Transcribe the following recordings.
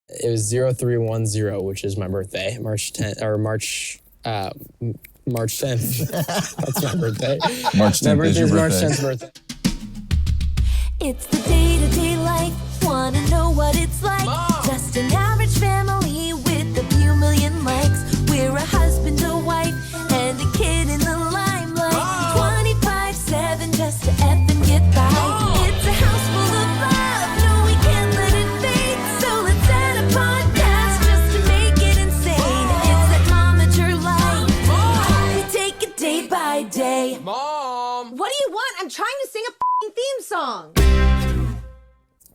It was 0310, which is my birthday, March 10th, or March 10th. That's my birthday. March 10th my birthday is your March birthday. 10th birthday. It's the day-to-day life. Wanna know what it's like? Mom! Just an average family with a few million likes. We're a husband, a wife, and a kid in the limelight. Mom! 24/7 just to F and get by. Mom! It's a house full of love. No, we can't let it fade. So let's add a podcast just to make it insane. It's that MOMager life. Mom! We take it day by day. Mom! What do you want? I'm trying to sing a f***ing theme song.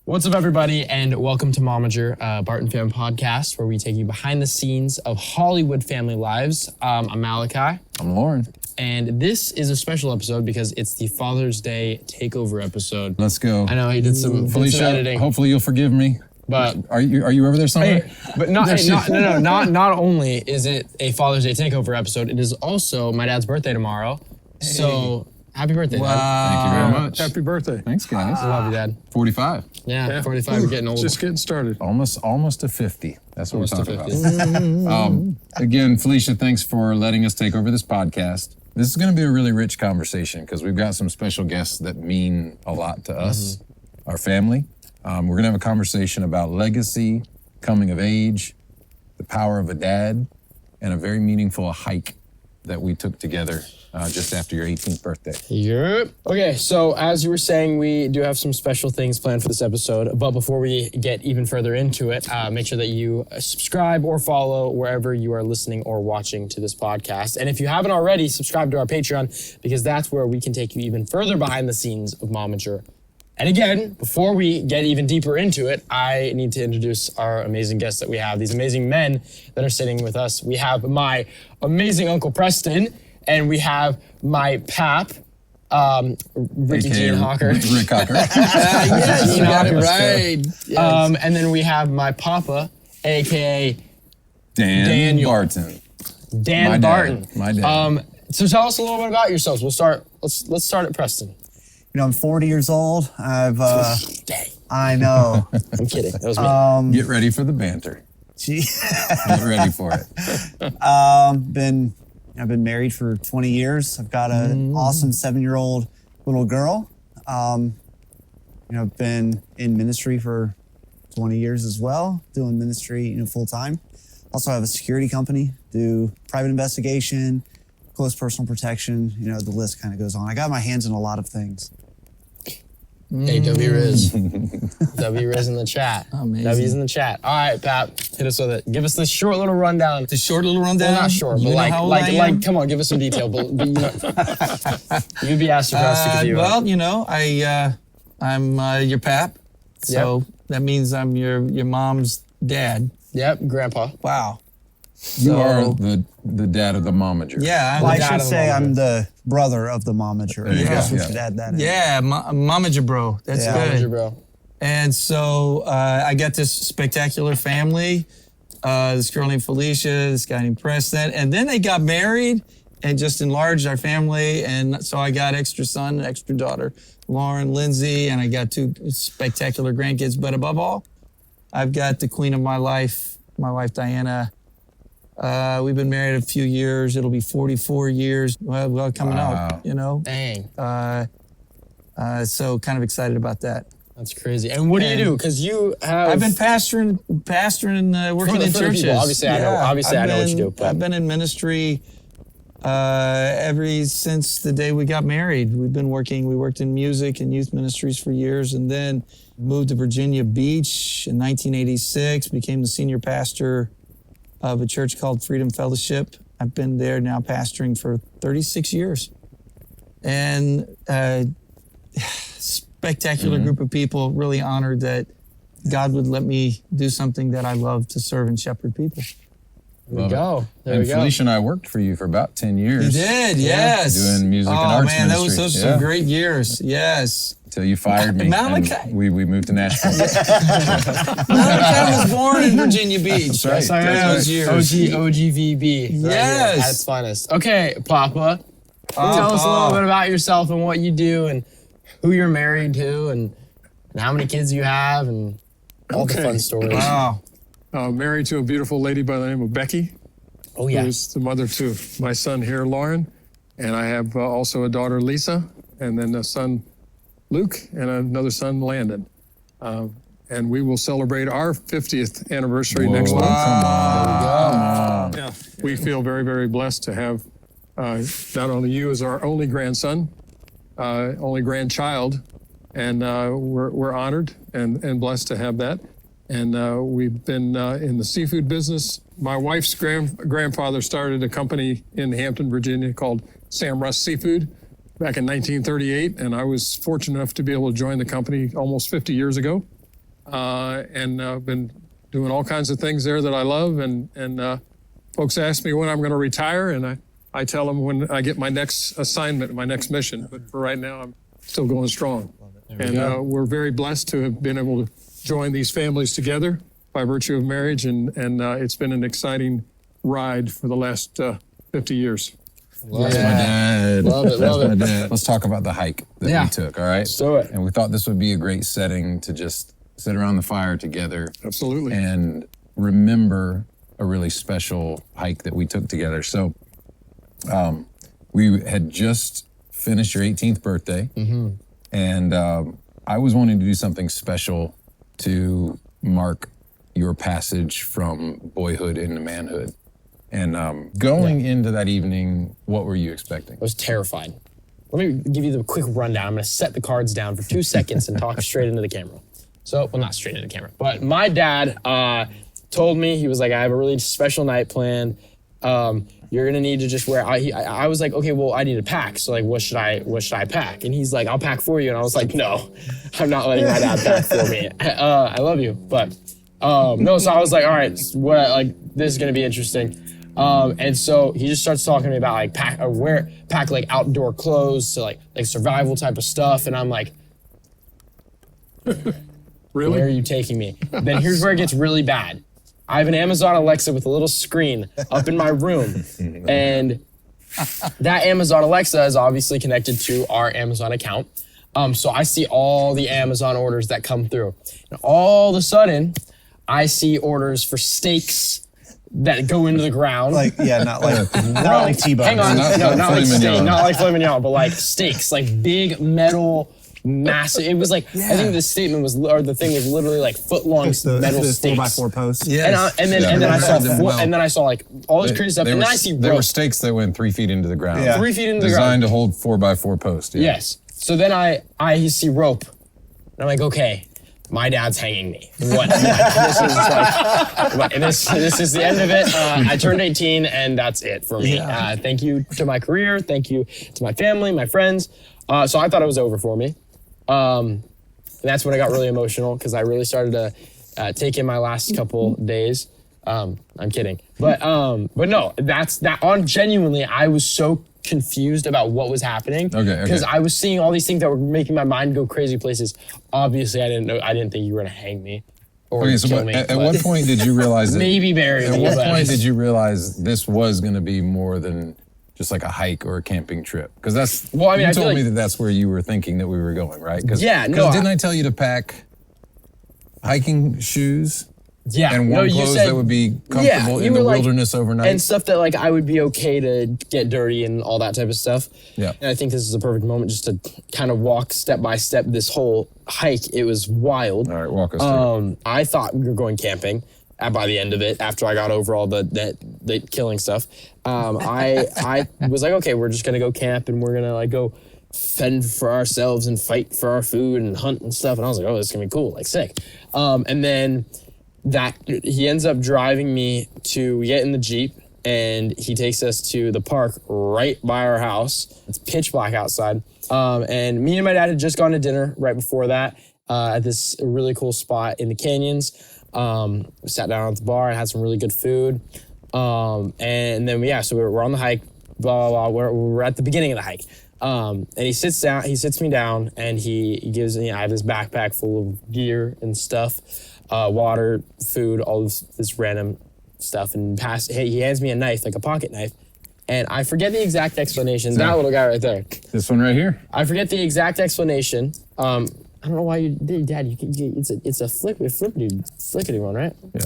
What's up, everybody, and welcome to MOMager, Barton Fam Podcast, where we take you behind the scenes of Hollywood family lives. I'm Malachi. I'm Loren. And this is a special episode because it's the Father's Day Takeover episode. Let's go. I know he did some Felicia, editing. hopefully you'll forgive me. But Are you over there somewhere? Hey, but not only is it a Father's Day Takeover episode, it is also my dad's birthday tomorrow. Hey. So happy birthday, Dad. Thank you very much. Happy birthday. Thanks, guys. I love you, Dad. 45. Yeah, 45, you're getting old. Just getting started. Almost to 50. That's what Almost we're to talking about. Again, Felicia, thanks for letting us take over this podcast. This is going to be a really rich conversation because we've got some special guests that mean a lot to us, our family. We're going to have a conversation about legacy, coming of age, the power of a dad, and a very meaningful hike that we took together just after your 18th birthday. Yep. Okay, so as you were saying, we do have some special things planned for this episode. But before we get even further into it, make sure that you subscribe or follow wherever you are listening or watching to this podcast. And if you haven't already, subscribe to our Patreon because that's where we can take you even further behind the scenes of MOMager. And again, before we get even deeper into it, I need to introduce our amazing guests that we have, these amazing men that are sitting with us. We have my amazing Uncle Preston, and we have my pap, Ricky Gene Hocker. Rick Hocker. Yes, you got it right. Yes. And then we have my papa, a.k.a. Daniel. Barton. Dan My dad. Barton. My dad. So tell us a little bit about yourselves. Let's start at Preston. You know, I'm 40 years old. Dang. I know. I'm kidding. That was me. Get ready for the banter. Gee. Get ready for it. I've been married for 20 years. I've got an awesome 7-year-old little girl. I've been in ministry for 20 years as well, doing ministry, full time. Also have a security company, do private investigation, close personal protection. The list kind of goes on. I got my hands in a lot of things. Hey, W Riz. W Riz in the chat. Amazing. W's in the chat. All right, Pap, hit us with it. Give us this short little rundown. The short little rundown? Well, not short, You but know how old I am? come on, give us some detail. But you'd be asked for us to give you. I'm your pap, so that means I'm your mom's dad. Yep, Grandpa. Wow. You are the dad of the MOMager. Yeah, I'm Well, I the dad should of the say MOMager. I'm the brother of the MOMager. There you I guess go. we should add that in. Yeah, MOMager bro. That's Yeah. good. Your bro. And so I got this spectacular family, this girl named Felicia, this guy named Preston, and then they got married and just enlarged our family. And so I got extra son, extra daughter, Loren, Lindsay, and I got 2 spectacular grandkids. But above all, I've got the queen of my wife, Diana. We've been married a few years. It'll be 44 years. Well, coming up, Dang, So kind of excited about that. that's crazy. And what do you do? Because you have. I've been pastoring, working in for the churches. people. Obviously, I know what you do. But I've been in ministry ever since the day we got married. We worked in music and youth ministries for years, and then moved to Virginia Beach in 1986, became the senior pastor of a church called Freedom Fellowship. I've been there now pastoring for 36 years. And spectacular group of people, really honored that God would let me do something that I love, to serve and shepherd people. there we go. There And we go. Felicia and I worked for you for about 10 years. You did, yes. Doing music and arts Oh man, that was ministry. some great years, yes. Until you fired me. Malachi. And we moved to Nashville. Malachi was born in Virginia Beach. That's right. Those years. OGVB. Yes. At its finest. Okay, Papa. Tell us a little bit about yourself and what you do and who you're married to and how many kids you have and all the fun stories. Wow. married to a beautiful lady by the name of Becky, Oh yeah. who's the mother to my son here, Loren. And I have also a daughter, Lisa, and then a son, Luke, and another son, Landon. And we will celebrate our 50th anniversary next month. We feel very, very blessed to have not only you as our only grandson, only grandchild, and we're honored and blessed to have that. And we've been in the seafood business. My wife's grandfather started a company in Hampton, Virginia called Sam Russ Seafood back in 1938, and I was fortunate enough to be able to join the company almost 50 years ago. And I've been doing all kinds of things there that I love. And folks ask me when I'm going to retire, and I tell them when I get my next assignment, my next mission. But for right now, I'm still going strong. And we're very blessed to have been able to join these families together by virtue of marriage. And it's been an exciting ride for the last 50 years. That's my dad. Love it, love That's it. my dad. Let's talk about the hike that we took, all right? Let's do it. And we thought this would be a great setting to just sit around the fire together. Absolutely. And remember a really special hike that we took together. So we had just finished your 18th birthday. And I was wanting to do something special to mark your passage from boyhood into manhood. And going into that evening, what were you expecting? I was terrified. Let me give you the quick rundown. I'm going to set the cards down for 2 seconds and talk straight into the camera. So, well, not straight into the camera, but my dad told me, he was like, I have a really special night planned. You're going to need to just wear, I was like, okay, well, I need to pack. So like, what should I pack? And he's like, I'll pack for you. And I was like, no, I'm not letting my dad pack for me. I love you, but no. So I was like, all right, this is going to be interesting. And so he just starts talking to me about like pack like outdoor clothes, so like survival type of stuff. And I'm like, Really? where are you taking me? Then here's where it gets really bad. I have an Amazon Alexa with a little screen up in my room. And that Amazon Alexa is obviously connected to our Amazon account. So I see all the Amazon orders that come through. And all of a sudden, I see orders for steaks that go into the ground. Like, yeah, not like T-bones. Hang on, Not not like filet steak, mignon. not like filet mignon, but like steaks, like big metal, massive. It was like, I think the statement was, or the thing was literally like foot-long metal the steaks. 4x4 posts. And then I saw and then I saw like all this crazy stuff, They and were, then I see there were rope. stakes that went 3 feet into the ground. Yeah. 3 feet into the ground. Designed to hold 4x4 posts. Yeah. Yes. So then I see rope, and I'm like, okay, my dad's hanging me. What? This is the end of it. I turned 18, and that's it for me. Thank you to my career. Thank you to my family, my friends. So I thought it was over for me. And that's when I got really emotional because I really started to take in my last couple days. I'm kidding, but no, genuinely, I was so confused about what was happening. Okay. Because I was seeing all these things that were making my mind go crazy places. Obviously, I didn't think you were gonna hang me or Okay, so kill me. at what point did you realize that? Maybe bury At me, what but- point did you realize this was going to be more than just like a hike or a camping trip? Because that's, Well, I mean, you I feel told me like- that that's where you were thinking that we were going, right? Yeah, no, didn't I tell you to pack hiking shoes Yeah, and warm clothes that would be comfortable you in the were like- wilderness overnight? and stuff that like I would be okay to get dirty and all that type of stuff. Yeah. And I think this is a perfect moment just to kind of walk step by step this whole hike. It was wild. All right, walk us through. I thought we were going camping. By the end of it, after I got over all the killing stuff, I was like, okay, we're just gonna go camp and we're gonna like go fend for ourselves and fight for our food and hunt and stuff. And I was like, oh, this is gonna be cool, like sick. And then he ends up driving me we get in the Jeep and he takes us to the park right by our house. It's pitch black outside. And me and my dad had just gone to dinner right before that at this really cool spot in the canyons. Sat down at the bar and had some really good food. And then so we're on the hike, blah, blah, blah. We're at the beginning of the hike. And he sits me down and he gives me, I have this backpack full of gear and stuff, water, food, all this random stuff. And he hands me a knife, like a pocket knife. And I forget the exact explanation. That little guy right there. This one right here? I forget the exact explanation. I don't know why Dad, it's a flippity one, right? Yeah.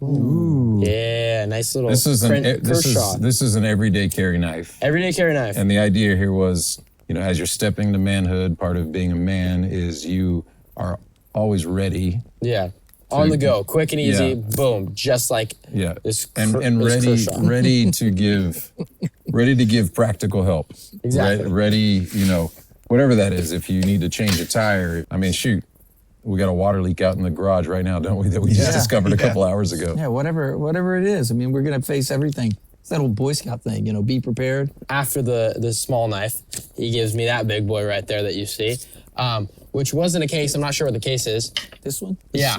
Ooh. Yeah, nice little This is Kershaw. this is an everyday carry knife. Everyday carry knife. And the idea here was, as you're stepping to manhood, part of being a man is you are always ready. Yeah. On the go, quick and easy, boom, just like this. And this ready to give practical help. Exactly. Ready, whatever that is. If you need to change a tire, I mean, shoot, we got a water leak out in the garage right now, don't we? That we just discovered a couple hours ago. Yeah, whatever it is. I mean, we're gonna face everything. It's that old Boy Scout thing, be prepared. After the small knife, he gives me that big boy right there that you see, which wasn't a case. I'm not sure what the case is. This one? Yeah.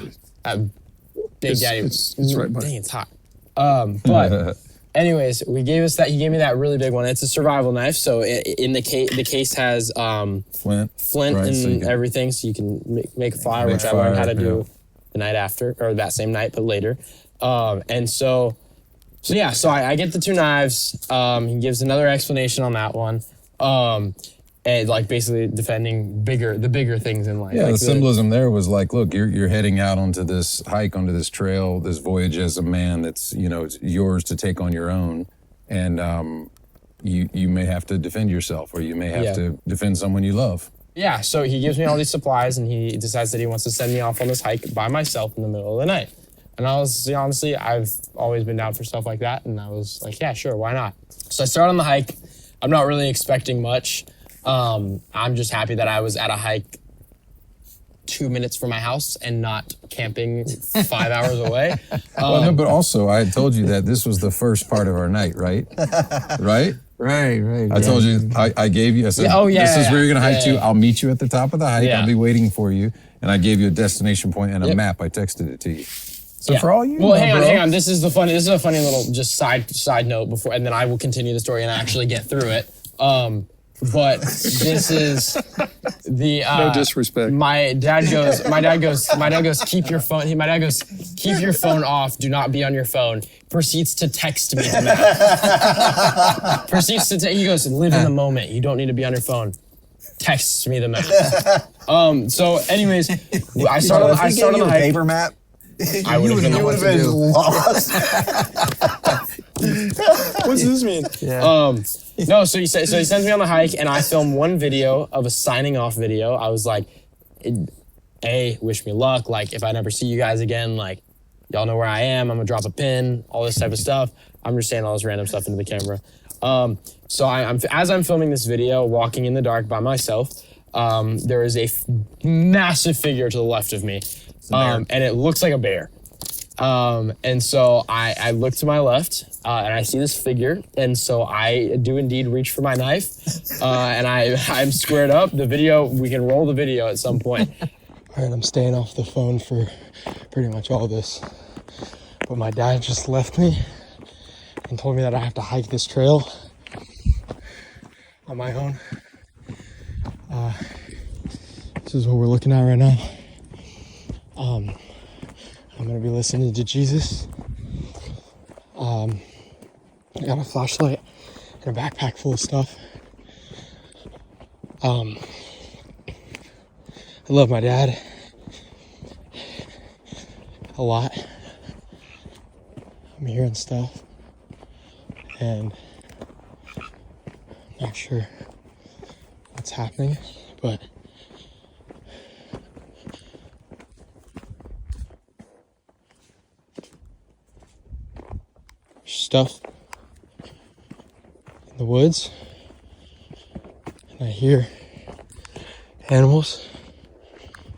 Big Daddy. It's right by. Dang, it's hot. But anyways, he gave me that really big one. It's a survival knife. So in the case has flint right, and everything, so you can make a fire, which I learned how to do the night after, or that same night, but later. And so I get the two knives. He gives another explanation on that one. And like basically defending the bigger things in life. Yeah, like the symbolism there was like, look, you're heading out onto this hike, onto this trail, this voyage as a man that's, it's yours to take on your own. And you may have to defend yourself, or you may have to defend someone you love. Yeah, so he gives me all these supplies, and he decides that he wants to send me off on this hike by myself in the middle of the night. And I was, honestly, I've always been down for stuff like that, and I was like, yeah, sure, why not? So I start on the hike. I'm not really expecting much. I'm just happy that I was at a hike 2 minutes from my house and not camping 5 hours away. No, but also I had told you that this was the first part of our night, right? Right? Right. I told you, I gave you, I said, this is where you're going to hike to. I'll meet you at the top of the hike. I'll be waiting for you. And I gave you a destination point and a map. I texted it to you. So for all you well, hang on. This is a funny little just side note before, and then I will continue the story and actually get through it. But this is the no disrespect. My dad goes, keep your phone. My dad goes, keep your phone off. Do not be on your phone. Proceeds to text me the map. He goes, live in the moment. You don't need to be on your phone. Texts me the map. So anyways, I started on the hike. Paper map. I would have been lost. What's this mean? Yeah. No, so he sends me on the hike, and I film one video of a signing off video. I was like, wish me luck. Like, if I never see you guys again, like, y'all know where I am. I'm gonna drop a pin, all this type of stuff. I'm just saying all this random stuff into the camera. So as I'm filming this video, walking in the dark by myself, there is a massive figure to the left of me, and it looks like a bear. And so I look to my left, and I see this figure, and so I do indeed reach for my knife, and I'm squared up. We can roll the video at some point. All right, I'm staying off the phone for pretty much all this, but my dad just left me and told me that I have to hike this trail on my own. This is what we're looking at right now. I'm gonna be listening to Jesus. I got a flashlight and a backpack full of stuff. I love my dad a lot. I'm hearing stuff, and I'm not sure what's happening, but stuff in the woods, and I hear animals.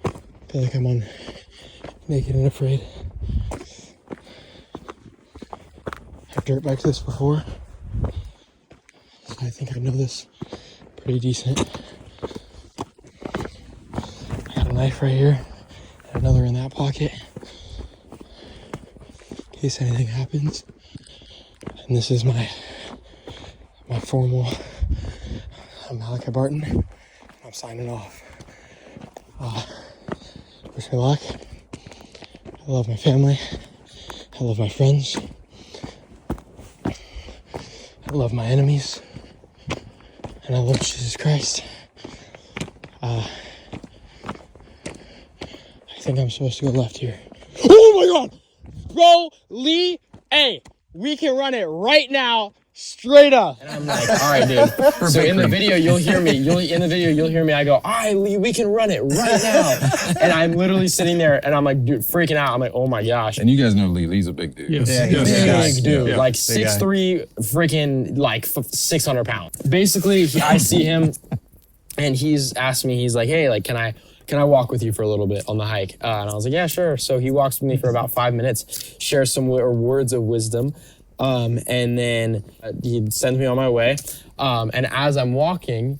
I feel like I'm on Naked and Afraid. I've dirt biked this before, so I think I know this pretty decent. I got a knife right here, and another in that pocket, in case anything happens. And this is my formal Malachi Barton, and I'm signing off. Wish me luck. I love my family. I love my friends. I love my enemies. And I love Jesus Christ. I think I'm supposed to go left here. Oh my God! bro, Lee, hey, we can run it right now, straight up. And I'm like, all right, dude. So in the video, you'll hear me. I go, all right, Lee, we can run it right now. And I'm literally sitting there, and I'm like, dude, freaking out. I'm like, oh my gosh. And you guys know Lee's a big dude. Yes. Yeah, yes. he's Big dude, Yeah. like 6'3", freaking like 600 pounds. Basically, I see him, and he's asked me. He's like, "Hey, like, can I walk with you for a little bit on the hike?" And I was like, "Yeah, sure." So he walks with me for about 5 minutes, shares some words of wisdom, and then he sends me on my way. And as I'm walking,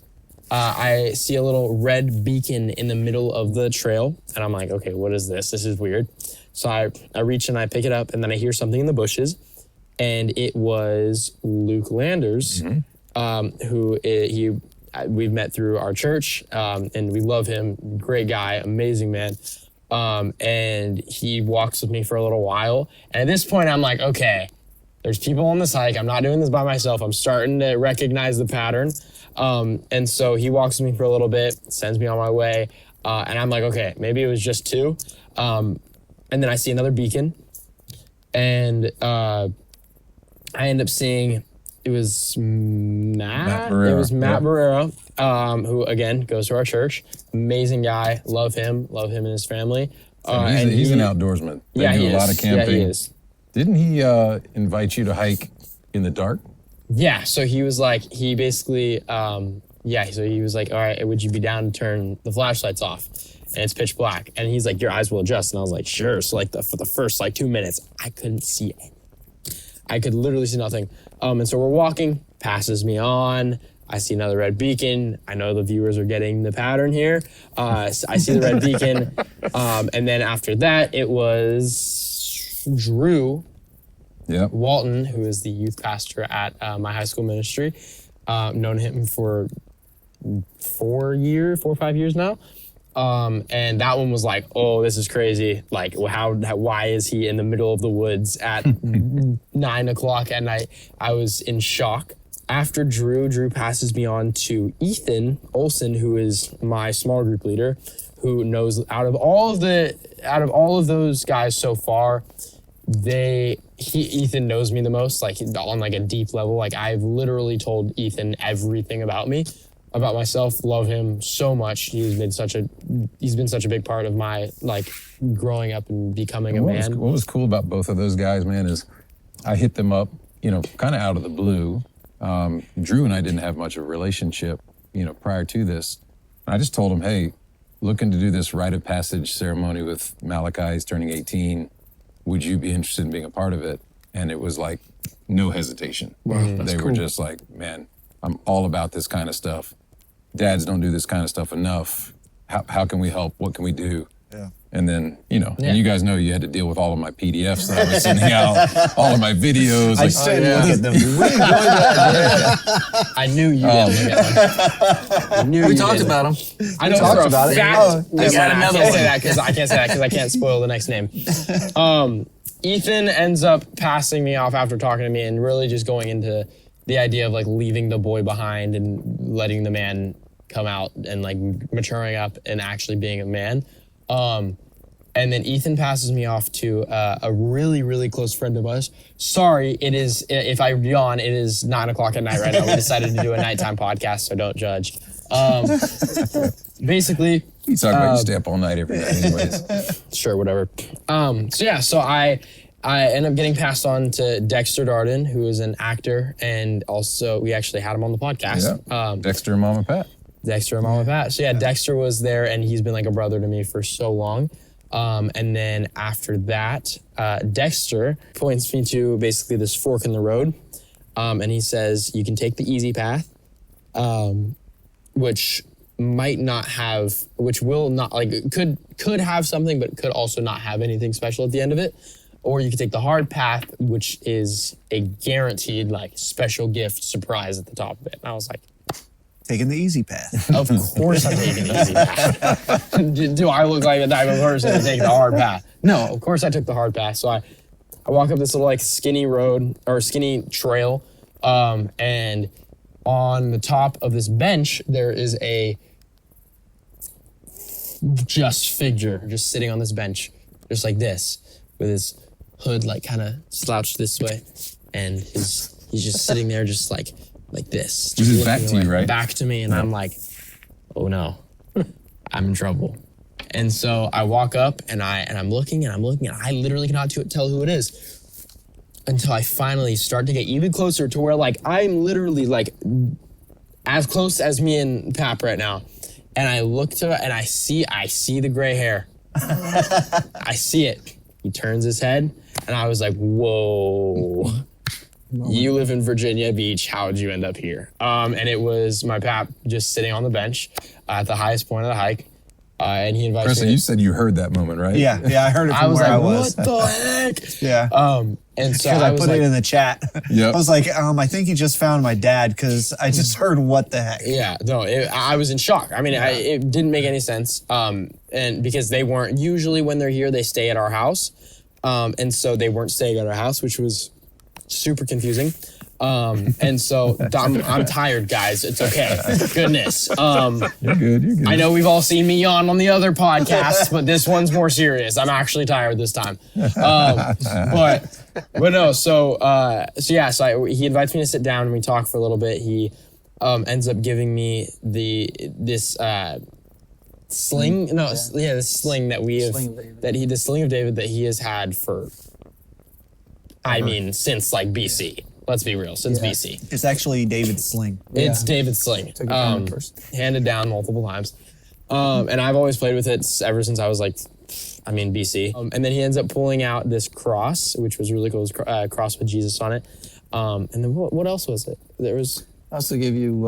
I see a little red beacon in the middle of the trail, and I'm like, "Okay, what is this? This is weird." So I reach and I pick it up, and then I hear something in the bushes. And it was Luke Landers, we've met through our church, and we love him. Great guy, amazing man. And he walks with me for a little while. And at this point, I'm like, okay, there's people on this hike. I'm not doing this by myself. I'm starting to recognize the pattern. And so he walks with me for a little bit, sends me on my way. And I'm like, okay, maybe it was just two. And then I see another beacon. And I end up seeing, it was Matt Barrera. It was Matt Barrera, who again goes to our church. Amazing guy, love him and his family. And he's an outdoorsman. They Yeah, do he a lot is. of camping. Yeah, he is. Didn't he invite you to hike in the dark? Yeah, so he was like, so he was like, all right, would you be down to turn the flashlights off? And it's pitch black. And he's like, your eyes will adjust. And I was like, sure. So like for the first like 2 minutes, I couldn't see anything. I could literally see nothing. And so we're walking, passes me on. I see another red beacon. I know the viewers are getting the pattern here. I see the red beacon. And then after that, it was Drew Walton, who is the youth pastor at my high school ministry. Known him for 4 or 5 years now. And that one was like, oh, this is crazy. Like, why is he in the middle of the woods at 9 o'clock at night? I was in shock. After Drew passes me on to Ethan Olson, who is my small group leader, who knows out of all of those guys so far, Ethan knows me the most, like on like a deep level. Like I've literally told Ethan everything about myself. Love him so much. He's been such a big part of my like growing up and becoming a man. What was cool about both of those guys, man, is I hit them up, kind of out of the blue. Drew and I didn't have much of a relationship, prior to this. I just told him, hey, looking to do this rite-of-passage ceremony with Malachi. He's turning 18. Would you be interested in being a part of it? And it was like no hesitation. Wow, that's they were cool. just like, man, I'm all about this kind of stuff. Dads don't do this kind of stuff enough. How can we help? What can we do? Yeah. And then, and you guys know you had to deal with all of my PDFs that I was sending out, all of my videos. I just didn't look at them. We enjoyed that. I knew you didn't look at them. We talked about him. I know talked for a about it. fact. Oh, I got another can't say one. that because I can't spoil the next name. Ethan ends up passing me off after talking to me and really just going into the idea of like leaving the boy behind and letting the man come out and like maturing up and actually being a man. And then Ethan passes me off to a really, really close friend of ours. Sorry, if I yawn, it is 9 o'clock at night right now. We decided to do a nighttime podcast, so don't judge. Basically, You talk about you stay up all night every night anyways. sure, whatever. So I end up getting passed on to Dexter Darden, who is an actor, and also we actually had him on the podcast. Yeah. Dexter and Mama Pat. Dexter and Mama Pat. So yeah, Dexter was there, and he's been like a brother to me for so long. And then after that, Dexter points me to basically this fork in the road, and he says, you can take the easy path, which will not like could have something, but could also not have anything special at the end of it. Or you could take the hard path, which is a guaranteed like special gift surprise at the top of it. And I was like, Taking the easy path. of course I'm taking the easy path. Do I look like the type of person to take the hard path? No, of course I took the hard path. So I walk up this little like skinny road or skinny trail, and on the top of this bench there is a figure just sitting on this bench, just like this, with his hood like kind of slouched this way, and he's just sitting there just like this. With his just back looking to you, right? Back to me, and I'm like, oh no, I'm in trouble. And so I walk up and I'm looking and I literally cannot tell who it is until I finally start to get even closer to where like I'm literally like as close as me and Pap right now. And I look to it and I see the gray hair. I see it. He turns his head and I was like, whoa. You live in Virginia Beach. How'd you end up here? And it was my Pap just sitting on the bench at the highest point of the hike. And he invited Preston, me. you said you heard that moment, right? Yeah, I heard it from I was where like, I was. what the heck? Yeah. And so Because I I was put like, it in the chat. Yep. I was like, I think you just found my dad because I just heard what the heck. yeah, no, I was in shock. I mean, it didn't make any sense. And because they weren't, usually when they're here, they stay at our house. And so they weren't staying at our house, which was super confusing. And so I'm tired, guys. It's okay. Goodness. You're good. I know we've all seen me yawn on the other podcasts, but this one's more serious. I'm actually tired this time. But no. So he invites me to sit down and we talk for a little bit. He ends up giving me this sling. The sling that we have. The sling of David that he has had for. I mean, since like BC. Let's be real, since BC. It's actually David's sling. It's David's sling. Took it from him first. Handed down multiple times. And I've always played with it ever since I was like, BC. And then he ends up pulling out this cross, which was really cool. It was a cross with Jesus on it. And then what else was it? There was... I also give you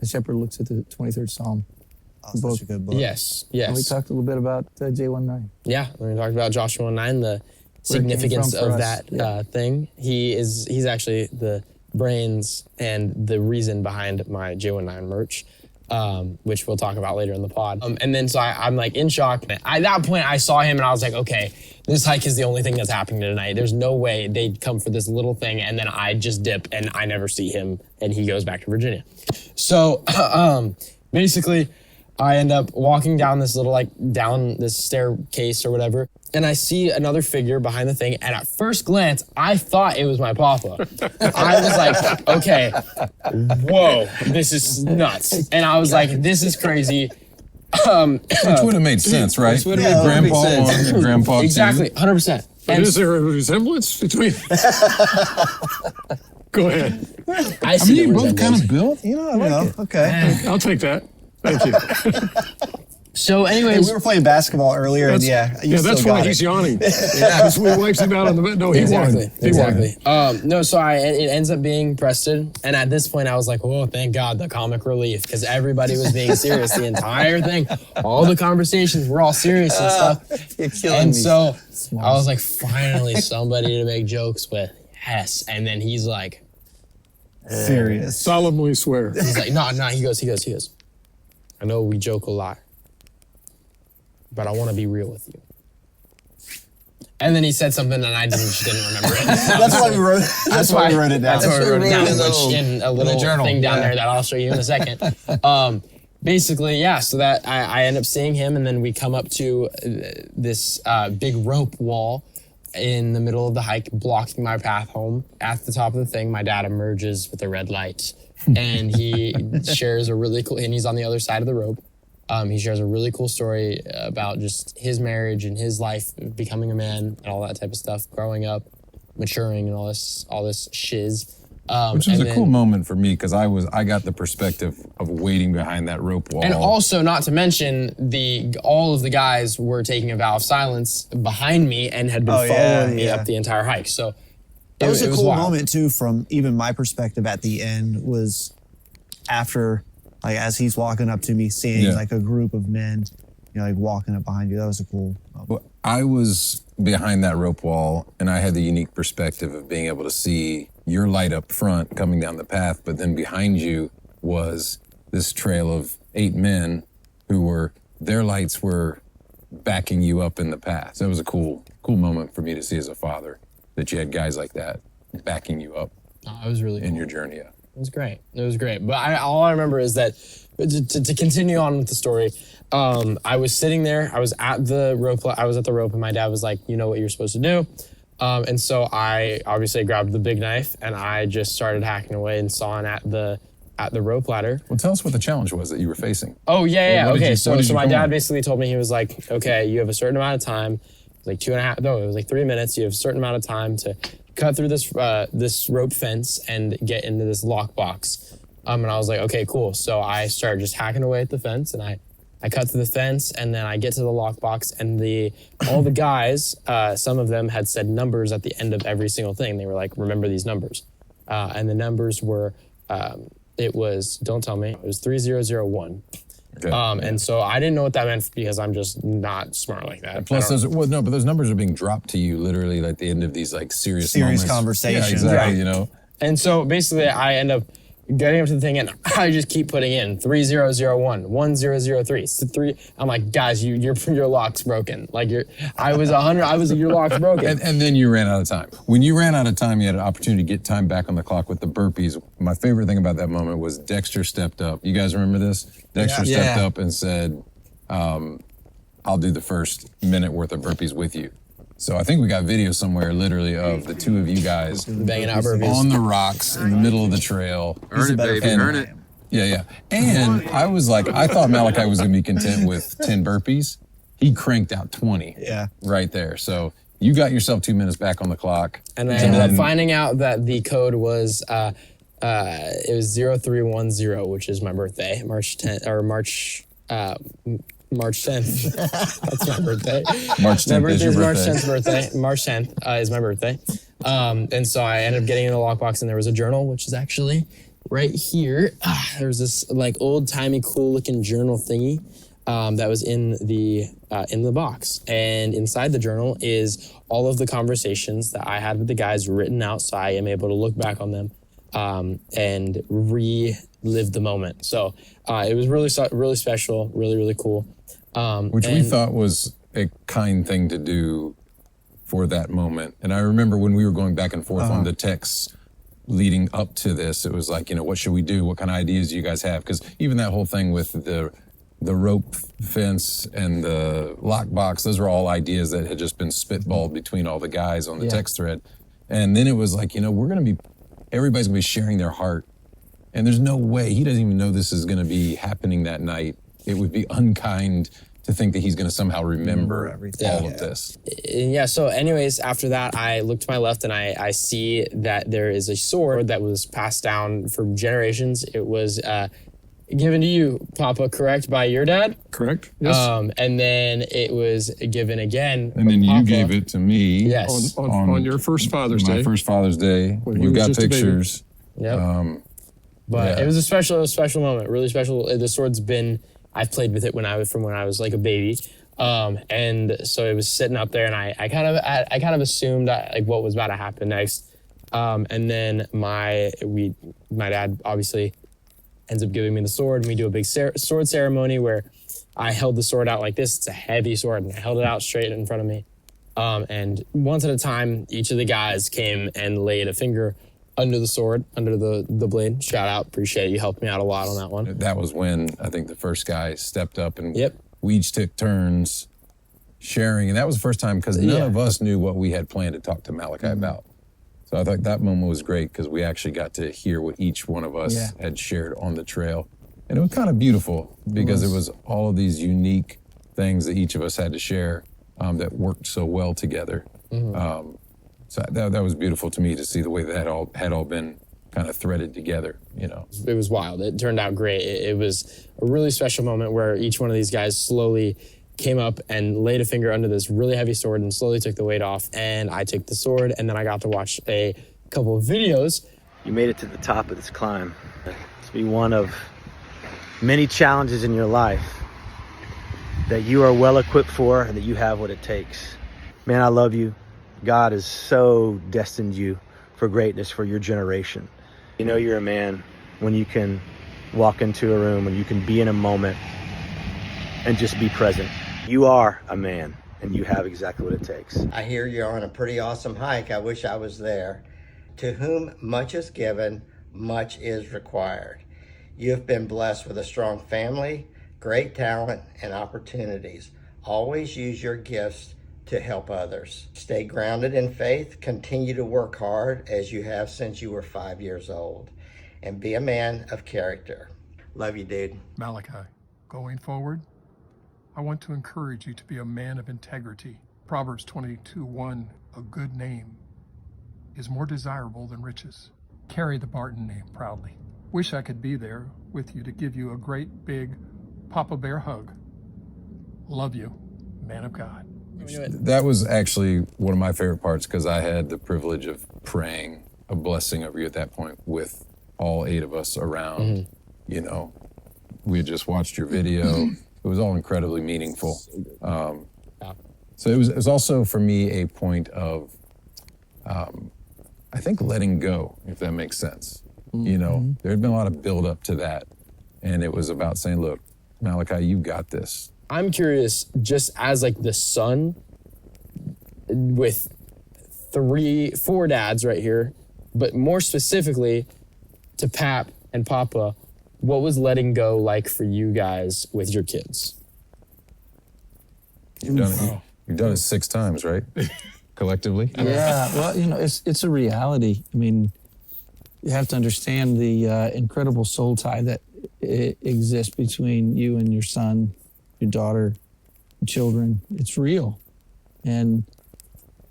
The Shepherd Looks at the 23rd Psalm. Oh, such a good book. Yes. And we talked a little bit about J19. Yeah, we talked about Joshua 9, the Where it came significance from for of us. that thing. He's actually the brains and the reason behind my J19 merch, which we'll talk about later in the pod. And then so I'm like in shock. At that point, I saw him and I was like, okay, this hike is the only thing that's happening tonight. There's no way they'd come for this little thing and then I just dip and I never see him and he goes back to Virginia. So basically, I end up walking down this little down this staircase or whatever, and I see another figure behind the thing. And at first glance, I thought it was my papa. I was like, okay, whoa, this is nuts. And I was like, this is crazy. Which would have made sense, right? Which would have made Grandpa perfect sense. 1 and Grandpa 2. Exactly, 100%. But is there a resemblance between? Go ahead. I see You the both kind resemblance. of built? You know, okay. I'll take that. Thank you. So Hey, anyways, we were playing basketball earlier, and That's why he's yawning. Because we wiped him out on the bed. No, he won. Exactly. No, so it ends up being Preston, and at this point I was like, oh, thank God, the comic relief, because everybody was being serious the entire thing. All the conversations were all serious and stuff. You're killing And me. so I was like, finally somebody to make jokes with. Yes. And then he's like, serious. Solemnly swear. he's like, no, he goes. I know we joke a lot, but I want to be real with you. And then he said something and I just didn't remember it. That's why we wrote. That's why we wrote it down. That's why we wrote it down, in the which in a little journal. thing down Yeah. there that I'll show you in a second. Basically, yeah, so that I end up seeing him and then we come up to this big rope wall in the middle of the hike, blocking my path home. At the top of the thing, my dad emerges with a red light and he shares a really cool, and he's on the other side of the rope. He shares a really cool story about just his marriage and his life, becoming a man and all that type of stuff, growing up, maturing and all this shiz. Which was a cool moment for me because I got the perspective of waiting behind that rope wall. And also, not to mention, all of the guys were taking a vow of silence behind me and had been following me up the entire hike. So That was a cool wild. moment too, from even my perspective at the end, was after, like, as he's walking up to me, seeing like a group of men, like walking up behind you. That was a cool moment. Well, I was behind that rope wall and I had the unique perspective of being able to see your light up front coming down the path, but then behind you was this trail of 8 men who their lights were backing you up in the path. So it was a cool moment for me to see as a father, that you had guys like that backing you up It was really cool. in your journey. It was great. But all I remember is that, to continue on with the story, I was sitting there. I was at the rope, and my dad was like, you know what you're supposed to do. And so I obviously grabbed the big knife and I just started hacking away and sawing at the rope ladder. Well, tell us what the challenge was that you were facing. Oh yeah. What did Okay, you- so what did so you my come dad on? basically told me, he was like, okay, you have a certain amount of time. It was like 2.5. No, it was like 3 minutes. You have a certain amount of time to cut through this rope fence and get into this lockbox. And I was like, okay, cool. So I started just hacking away at the fence, and I cut through the fence, and then I get to the lockbox, and all the guys, some of them had said numbers at the end of every single thing. They were like, remember these numbers. And the numbers were, it was, don't tell me, it was 3001. Okay. And so I didn't know what that meant because I'm just not smart like that. Plus, but those numbers are being dropped to you literally like the end of these like serious moments. conversations. Yeah, exactly. Yeah. You know. And so basically I end up getting up to the thing and I just keep putting in 3001, 1003. So I'm like, guys, your lock's broken. Like your lock's broken. And then you ran out of time. When you ran out of time, you had an opportunity to get time back on the clock with the burpees. My favorite thing about that moment was Dexter stepped up. You guys remember this? Dexter stepped up and said, I'll do the first minute worth of burpees with you. So I think we got video somewhere literally of the two of you guys Banging out burpees. on the rocks in the middle of the trail. Earn it, baby, And- earn it. Yeah. And I was like, I thought Malachi was going to be content with 10 burpees. He cranked out 20 right there. So you got yourself 2 minutes back on the clock. And I ended up finding out that the code was, it was 0310, which is my birthday, March 10th, or March 10th. That's my birthday. March 10th My birthday is your is March birthday. 10th birthday. March 10th is my birthday. And so I ended up getting in the lockbox, and there was a journal, which is actually right here. There was this like old timey, cool looking journal thingy that was in the box. And inside the journal is all of the conversations that I had with the guys written out, so I am able to look back on them and relive the moment. So it was really special, really cool. Which we thought was a kind thing to do for that moment. And I remember when we were going back and forth on the texts leading up to this, it was like, what should we do? What kind of ideas do you guys have? Because even that whole thing with the rope fence and the lockbox, those are all ideas that had just been spitballed between all the guys on the text thread. And then it was like, everybody's gonna be sharing their heart. And there's no way, he doesn't even know this is gonna be happening that night. It would be unkind to think that he's going to somehow remember all of this. Yeah, so anyways, after that, I look to my left and I see that there is a sword that was passed down for generations. It was given to you, Papa, correct, by your dad? Correct. Yes. And then it was given again. And then from you Papa. gave it to me. Yes. on your first Father's Day. My first Father's Day. When he We've was got just a baby. pictures. Yep. But it was a special moment, really special. The sword's been, I've played with it when I was like a baby. And so it was sitting up there and I kind of assumed like what was about to happen next. And then my dad obviously ends up giving me the sword and we do a big sword ceremony where I held the sword out like this. It's a heavy sword and I held it out straight in front of me. And once at a time, each of the guys came and laid a finger under the sword, under the blade. Shout out, appreciate it. You helped me out a lot on that one. That was when I think the first guy stepped up and Yep. we each took turns sharing. And that was the first time because none of us knew what we had planned to talk to Malachi about. So I thought that moment was great because we actually got to hear what each one of us had shared on the trail. And it was kind of beautiful because it was all of these unique things that each of us had to share that worked so well together. So that was beautiful to me to see the way that had all been kind of threaded together, It was wild. It turned out great. It was a really special moment where each one of these guys slowly came up and laid a finger under this really heavy sword and slowly took the weight off. And I took the sword and then I got to watch a couple of videos. You made it to the top of this climb. It's be one of many challenges in your life that you are well equipped for and that you have what it takes. Man, I love you. God has so destined you for greatness for your generation. You know you're a man when you can walk into a room, when you can be in a moment and just be present. You are a man and you have exactly what it takes. I hear you're on a pretty awesome hike. I wish I was there. To whom much is given, much is required. You have been blessed with a strong family, great talent, and opportunities. Always use your gifts to help others. Stay grounded in faith, continue to work hard as you have since you were 5 years old, and be a man of character. Love you, dude. Malachi, going forward, I want to encourage you to be a man of integrity. Proverbs 22:1, a good name is more desirable than riches. Carry the Barton name proudly. Wish I could be there with you to give you a great big Papa Bear hug. Love you, man of God. That was actually one of my favorite parts because I had the privilege of praying a blessing over you at that point with all 8 of us around. You know, we had just watched your video. It was all incredibly meaningful. So it was also for me a point of, I think, letting go, if that makes sense. You know, there had been a lot of build up to that. And it was about saying, look, Malachi, you got this. I'm curious, just as like the son with 4 dads right here, but more specifically to Pap and Papa, what was letting go like for you guys with your kids? You've done it 6 times, right? Collectively? Yeah, well, you know, it's a reality. I mean, you have to understand the incredible soul tie that exists between you and your son, your daughter, your children. It's real. And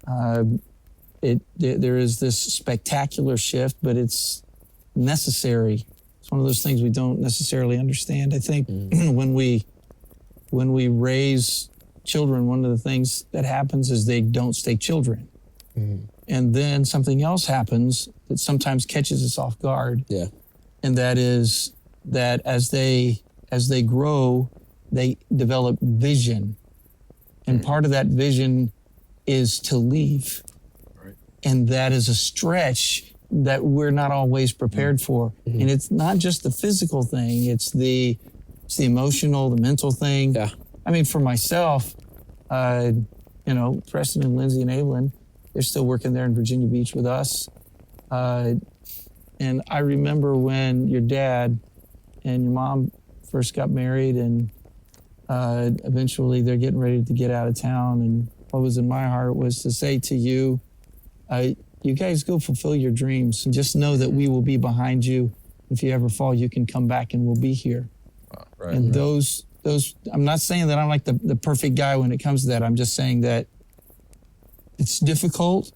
there is this spectacular shift, but it's necessary. It's one of those things we don't necessarily understand. I think when we raise children, one of the things that happens is they don't stay children. And then something else happens that sometimes catches us off guard. Yeah. And that is that as they grow, they develop vision. And part of that vision is to leave. Right. And that is a stretch that we're not always prepared for. And it's not just the physical thing, it's the emotional, the mental thing. Yeah. I mean, for myself, you know, Preston and Lindsay and Evelyn, they're still working there in Virginia Beach with us. And I remember when your dad and your mom first got married, and eventually they're getting ready to get out of town. And what was in my heart was to say to you, you guys go fulfill your dreams and just know that we will be behind you. If you ever fall, you can come back and we'll be here. Right. And those, I'm not saying that I'm like the perfect guy when it comes to that. I'm just saying that it's difficult,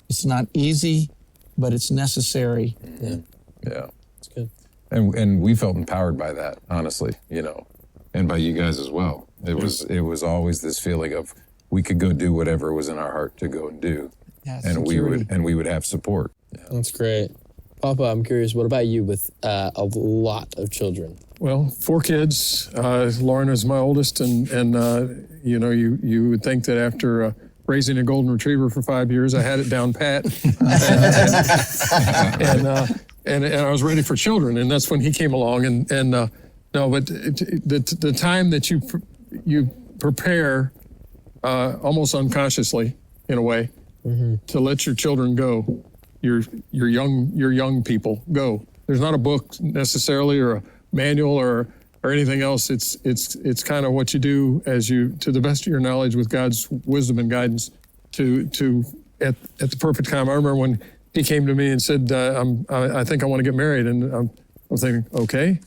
it's not easy, but it's necessary. Yeah. It's good. And we felt empowered by that, honestly, you know, and by you guys as well. It was always this feeling of we could go do whatever was in our heart to go and do. Yeah, and we would have support. Yeah. That's great. Papa, I'm curious, what about you with a lot of children? Well, 4 kids. Loren is my oldest, and you know, you would think that after raising a golden retriever for 5 years, I had it down pat, and I was ready for children, and that's when he came along. And no, but the time that you prepare almost unconsciously, in a way, to let your children go, your young people go. There's not a book necessarily or a manual or anything else. It's kind of what you do as you, to the best of your knowledge, with God's wisdom and guidance, to at the perfect time. I remember when he came to me and said, I think I want to get married, and I'm thinking, okay,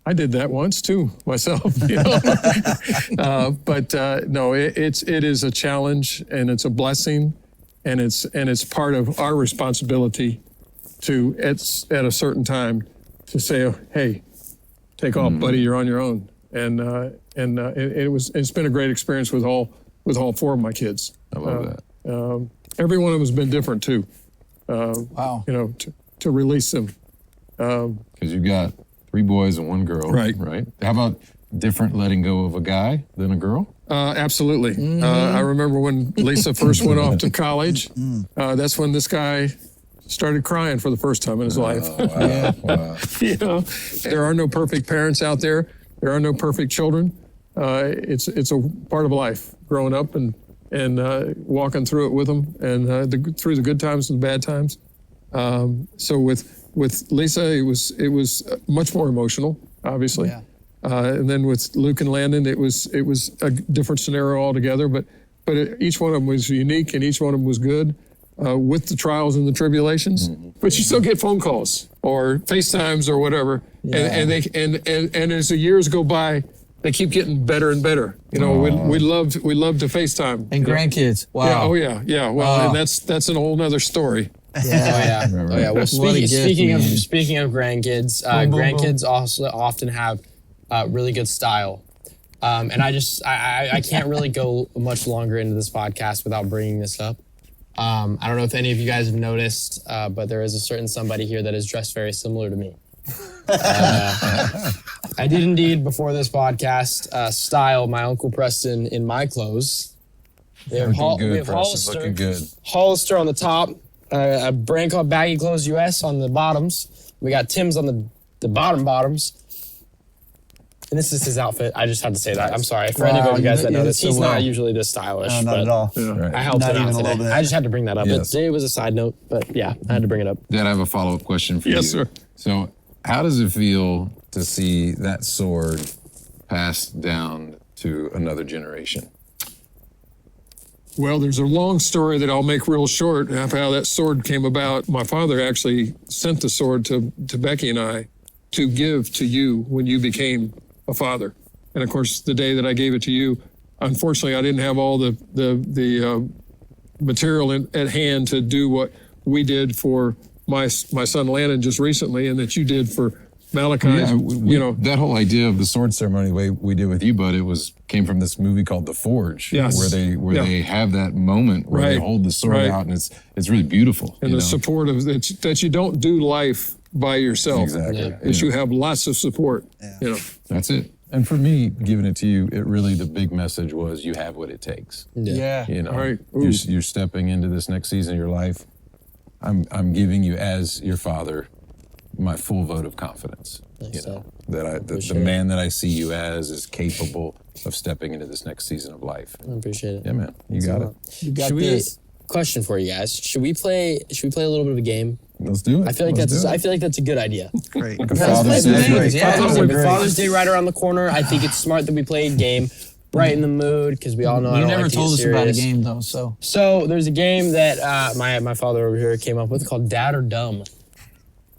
I did that once too myself, you know. But no, it is a challenge, and it's a blessing, and it's part of our responsibility to at a certain time to say, hey, take off, buddy, you're on your own. And it's been a great experience with all 4 of my kids. I love that. Every one of them has been different too. Wow. You know, to release them. Because you've got 3 boys and 1 girl. Right. Right. How about different letting go of a guy than a girl? Absolutely. I remember when Lisa first went off to college. That's when this guy started crying for the first time in his life. Wow. Wow. You know, there are no perfect parents out there. There are no perfect children. It's a part of life, growing up and walking through it with them, and through the good times and the bad times. So with Lisa, it was much more emotional, obviously. Yeah. And then with Luke and Landon, it was a different scenario altogether. But but each one of them was unique and each one of them was good with the trials and the tribulations. But you still get phone calls or FaceTimes or whatever, and as the years go by, they keep getting better and better. You know, we love to FaceTime And grandkids. Wow. Yeah. Well, and that's an whole nother story. Yeah. Oh yeah. Well, speaking of grandkids, Boom, boom, grandkids also often have really good style. And I can't really go much longer into this podcast without bringing this up. I don't know if any of you guys have noticed, but there is a certain somebody here that is dressed very similar to me. I did indeed, before this podcast, style my Uncle Preston in my clothes. We have Hollister. Looking good. Hollister on the top, a brand called Baggy Clothes US on the bottoms. We got Tim's on the bottoms. And this is his outfit. I just had to say that. I'm sorry. For any of you guys that know this, he's not usually this stylish. No, not at all. I helped Not him even out a little today. bit. I just had to bring that up. Yes. It was a side note, but yeah, I had to bring it up. Dad, I have a follow-up question for you. Yes, sir. So how does it feel to see that sword passed down to another generation? Well, there's a long story that I'll make real short of how that sword came about. My father actually sent the sword to Becky and I to give to you when you became a father. And of course, the day that I gave it to you, unfortunately, I didn't have all the material at hand to do what we did for my son Landon just recently, and that you did for Malachi. That whole idea of the sword ceremony, the way we did with you, bud, came from this movie called The Forge, Yes. where they have that moment where they Right. hold the sword Right. out, and it's really beautiful. and you the know? support of that you don't do life by yourself. Exactly. That you have lots of support. You know. That's it. And for me, giving it to you, the big message was you have what it takes. Yeah. You know, All right. you're stepping into this next season of your life. I'm giving you, as your father, my full vote of confidence. Thanks, you know, Dad. the man that I see you as is capable of stepping into this next season of life. I appreciate it. Yeah, man, you got it. You got Should this. Question for you guys. Should we play a little bit of a game? Let's do it. I feel like that's a good idea. Great. Father's Let's Day. play games, yeah. Father's Day right around the corner. I think it's smart that we play a game. Brighten the mood, because we all know I You don't never like to told us get about a serious. game though, so. So there's a game that my father over here came up with called Dad or Dumb.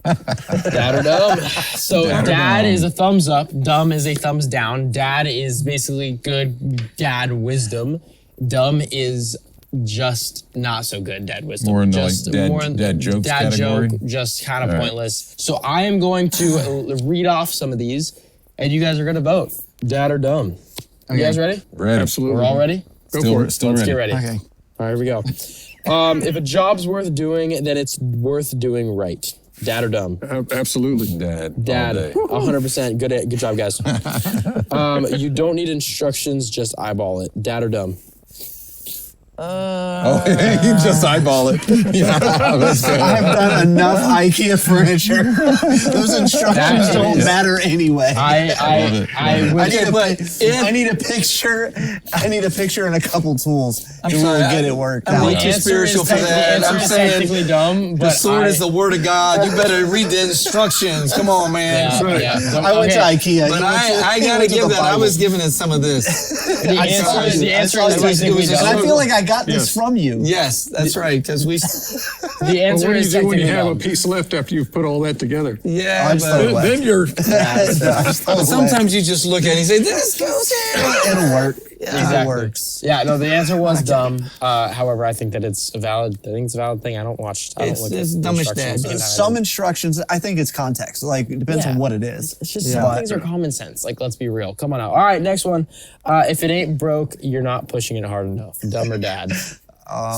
Dad or Dumb. So Dad is a thumbs up, Dumb is a thumbs down. Dad is basically good dad wisdom. Dumb is just not so good dad wisdom. More in the, just dad jokes dad category? joke, just kind of All right. pointless. So I am going to read off some of these, and you guys are going to vote. Dad or Dumb. You guys ready? Ready. Absolutely. We're all ready? Go for it. Still Let's ready. get ready. Okay. All right, here we go. If a job's worth doing, then it's worth doing right. Dad or Dumb? Absolutely. Dad. Dad. All day. 100%. Good job, guys. You don't need instructions, just eyeball it. Dad or Dumb? You just eyeball it. Yeah, let's go. I've done enough IKEA furniture. Those instructions don't matter anyway. I need a picture. I need a picture and a couple tools to sorry, really get it worked I'm out. way too spiritual for that. I'm saying technically dumb, but the sword is the word of God. You better read the instructions. Come on, man. I went to IKEA. But You went to- I you gotta went to give the that. I Bible. was giving it some of this. The answer is technically just- And I dumb. feel like I got this from you. Yes, that's right. Because we, The Well, answer what do you is do when technically you have a dumb. piece left after you've put all that together? yeah. I'm so But, glad. Then you're but sometimes you just look at it and you say, "This goes here." It'll work. Exactly. It works. Yeah, no, the answer was dumb. However, I think that it's a valid. I think it's a valid thing. I don't look It's at dumbish instructions dad. and Some instructions, I think it's context. Like, it depends Yeah. on what it is. It's just Yeah. some things are common sense. Like, let's be real. Come on out. All right, next one. If it ain't broke, you're not pushing it hard enough. Dumb or dad?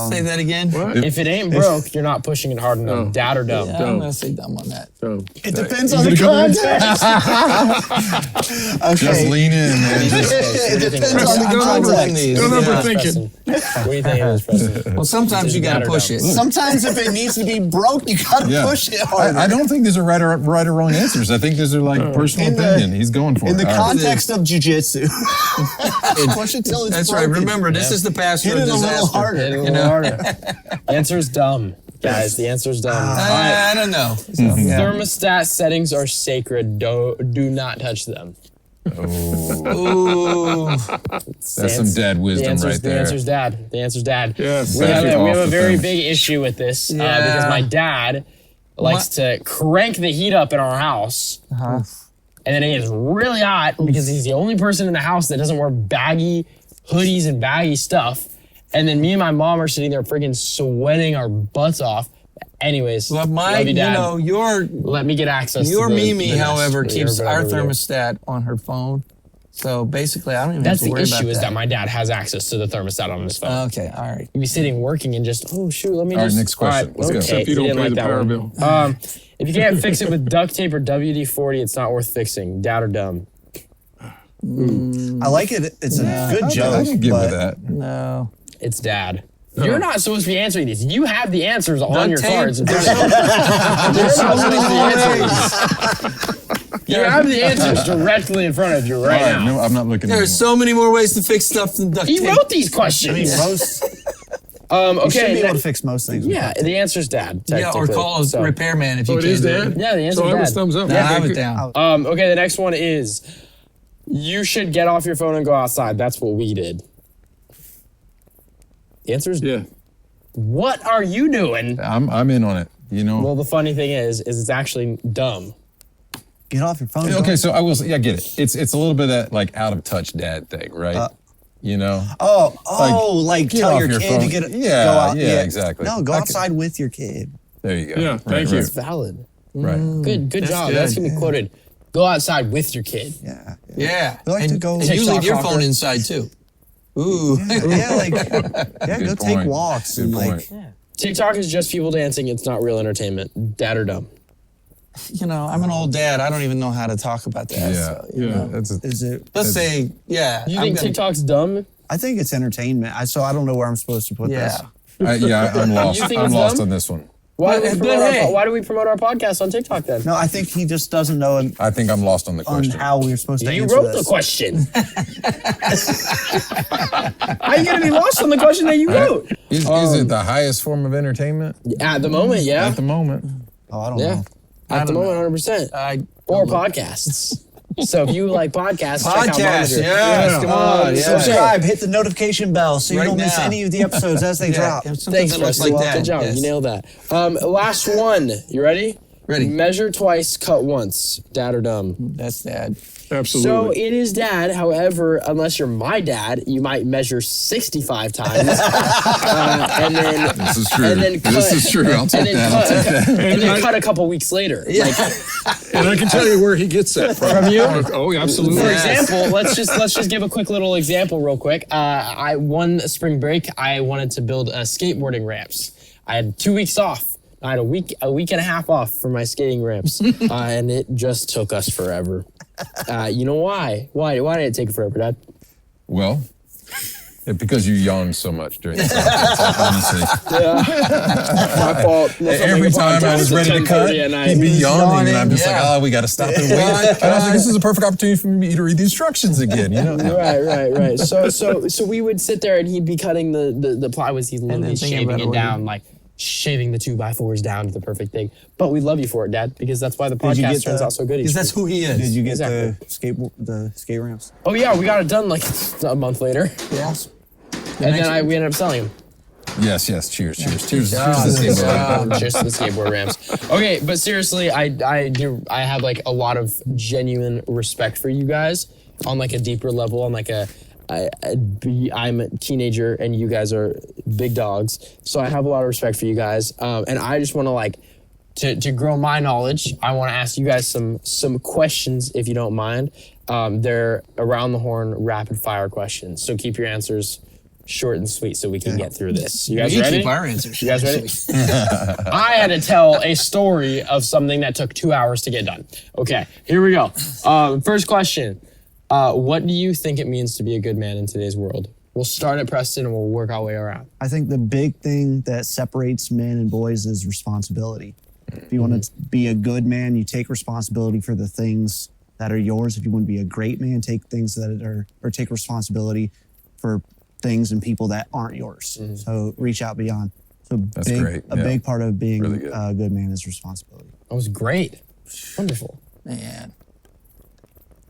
Say that again. If it ain't broke, you're not pushing it hard enough. Dad or dumb? Yeah, I'm gonna say dumb on that. It depends on the context. Just Okay. lean in, man. It depends on the I'm trying to win context. these. Don't Yeah. overthink it. What do you think it is, Preston? Well, sometimes you gotta Dad or push dumb? it. Sometimes if it needs to be broke, you gotta Yeah. push it harder. I don't think there's a right or wrong answers. I think these are like personal In the- opinion. He's going for In it. the All right. context of jujitsu, push it till it's That's right. broken. Remember, this is the pastor Hit of it a little disaster. harder. Hit it a little harder. Answer's dumb, guys. The answer's dumb. All right. I don't know. Thermostat settings are sacred. Do not touch them. Ooh. That's some dad wisdom right there. The answer's dad. The answer's dad. Yes. We have Back we off have a the very fence. big issue with this Yeah. because my dad likes to crank the heat up in our house. Uh-huh. And then it gets really hot because he's the only person in the house that doesn't wear baggy hoodies and baggy stuff. And then me and my mom are sitting there freaking sweating our butts off. Anyways, Well, Mike, love you, Dad. your Let me get access your to the Mimi, nest however, that keeps you're our over there. thermostat on her phone. So basically, I don't even That's have to the worry about issue is that. that my dad has access to the thermostat on his phone. Okay, all right. You'd be sitting working and just, oh shoot, let me All right, just. next question. Let's go. Except you don't didn't pay the that power one. bill. If you can't fix it with duct tape or WD-40, it's not worth fixing. Dad or dumb? I like it. It's a good I joke. can give but with that. No. It's dad. You're not supposed to be answering these. You have the answers on your tape? cards. There's You're not supposed to be answering. You have the answers directly in front of you right All right, now. no, I'm not looking. There's anymore. so many more ways to fix stuff than duct He tape. wrote these I mean, questions. most you should Okay. be able to fix most things. with Yeah, duct tape. the answer's dad. Yeah, or technically. call a So- repairman if you Oh, it can't is do Dad? it. Yeah, the answer's So I was dad. thumbs up. Nah, I Okay, was good. down. Okay, the next one is you should get off your phone and go outside. That's what we did. The answer's Yeah. what are you doing? I'm in on it. You know. Well, the funny thing is it's actually dumb. Get off your phone. Okay, so I will. I get it. It's a little bit of that like out of touch dad thing, right? You know. Like get tell off your your kid phone. to get Yeah, go out. yeah, exactly. No, go I outside with your kid. There you go. Yeah, Right, thank you. It's valid. Right. Good That's job. good. That's gonna be quoted. Go outside with your kid. Yeah. Yeah. I like to and, go- and you TikTok leave your Hocker. phone inside too. Ooh. Yeah, like go Good take point. walks Good and point. like TikTok is just people dancing. It's not real entertainment. Dad or dumb? You know, I'm an old dad. I don't even know how to talk about that. Yeah. So, you Yeah. know. That's a, is it? Let's say, yeah. You I'm think gonna- TikTok's dumb? I think it's entertainment. So I don't know where I'm supposed to put this. Yeah. I'm lost. You think I'm it's lost dumb? on this one. Why, But- do we but promote hey. why do we promote our podcast on TikTok then? No, I think he just doesn't know I think I'm lost on the on question. how we're supposed to You answer wrote this. the question. How are you gonna be lost on the question that you wrote? Is it the highest form of entertainment? At the moment, yeah. At the moment. Oh, I don't Yeah. know. At the don't moment, 100%. Or don't know. podcasts. So if you like podcasts, check out Podcast, MOMager. yes, come on. Yeah. Subscribe, hit the notification bell so you Right don't miss now. any of the episodes as they drop. Yeah, something Thanks, that looks Preston. like that. Good job. Yes. You nailed that. Last one. You ready? Ready. Measure twice, cut once. Dad or dumb? That's dad. Absolutely. So it is dad. However, unless you're my dad, you might measure 65 times, and then This is true. and then cut, This is true. I'll and take then that. I'll cut, take that. and then cut a couple weeks later. Like, and I can tell you where he gets that from. you? Oh, absolutely. for example, let's just give a quick little example real quick. I one spring break, I wanted to build skateboarding ramps. I had 2 weeks off. I had a week and a half off for my skating ramps, and it just took us forever. You know why? Why did it take forever, Dad? Well, because you yawned so much during the podcast, honestly. My fault. Every time I was ready to cut, he'd be yawning, and I'm just like, oh, we got to stop and wait. And I was like, this is a perfect opportunity for me to read the instructions again, you know? Right. So we would sit there and he'd be cutting the plywood. He's literally thinking shaving about it it down, like shaving the 2x4s down to the perfect thing. But we love you for it, Dad, because that's why the Did you podcast get turns out so good. Because each that's week. who he is. Did you get Exactly. the skate ramps? Oh yeah, we got it done like a month later, Yeah. and then we ended up selling them. Yes. Cheers. Cheers to the Cheers. skateboard. Just the skateboard ramps. Okay, but seriously, I have like a lot of genuine respect for you guys on like a deeper level, on like I'm a teenager and you guys are big dogs, so I have a lot of respect for you guys, and I just want to like to grow my knowledge. I want to ask you guys some questions if you don't mind. They're around the horn, rapid fire questions, so keep your answers short and sweet so we can get through this. You guys We ready? keep our answers. You guys ready? I had to tell a story of something that took 2 hours to get done. Okay, here we go. First question. What do you think it means to be a good man in today's world? We'll start at Preston and we'll work our way around. I think the big thing that separates men and boys is responsibility. If you want to be a good man, you take responsibility for the things that are yours. If you want to be a great man, take things that are, or take responsibility for things and people that aren't yours. So reach out beyond. So That's great. A big part of being Really good. a good man is responsibility. That was great. Wonderful. Man.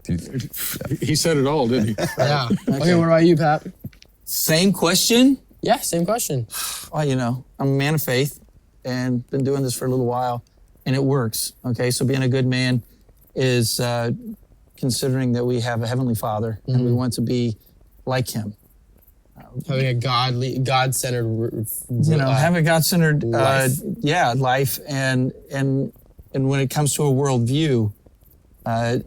He said it all, didn't he? Yeah. Okay, what about you, Pat? Same question? Yeah, same question. Well, you know, I'm a man of faith and been doing this for a little while, and it works. Okay, so being a good man is considering that we have a Heavenly Father and we want to be like Him. Having a God-centered, Having a God-centered, life. Life, and when it comes to a worldview,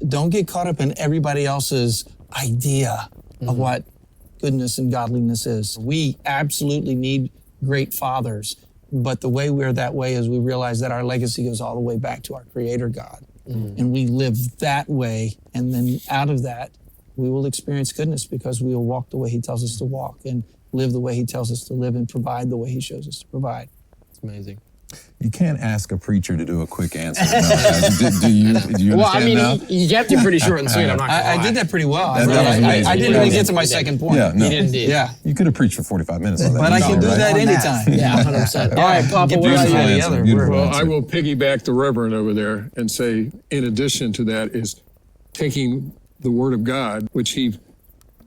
don't get caught up in everybody else's idea of what goodness and godliness is. We absolutely need great fathers, but the way we're that way is we realize that our legacy goes all the way back to our Creator God, and we live that way, and then out of that, we will experience goodness because we will walk the way He tells us to walk and live the way He tells us to live and provide the way He shows us to provide. It's amazing. You can't ask a preacher to do a quick answer. Do you understand Well, I mean, now? you kept it pretty short and sweet. I'm not gonna lie. I did that pretty well. That was amazing. I didn't even get to my second point. Yeah, no. You didn't. Yeah. You could have preached for 45 minutes on that. But I can do right? that On that. anytime. Yeah, 100%. All right, Papa, Get what about beautiful you? answer. Beautiful Well, answer. I will piggyback the Reverend over there and say, in addition to that, is taking the Word of God, which He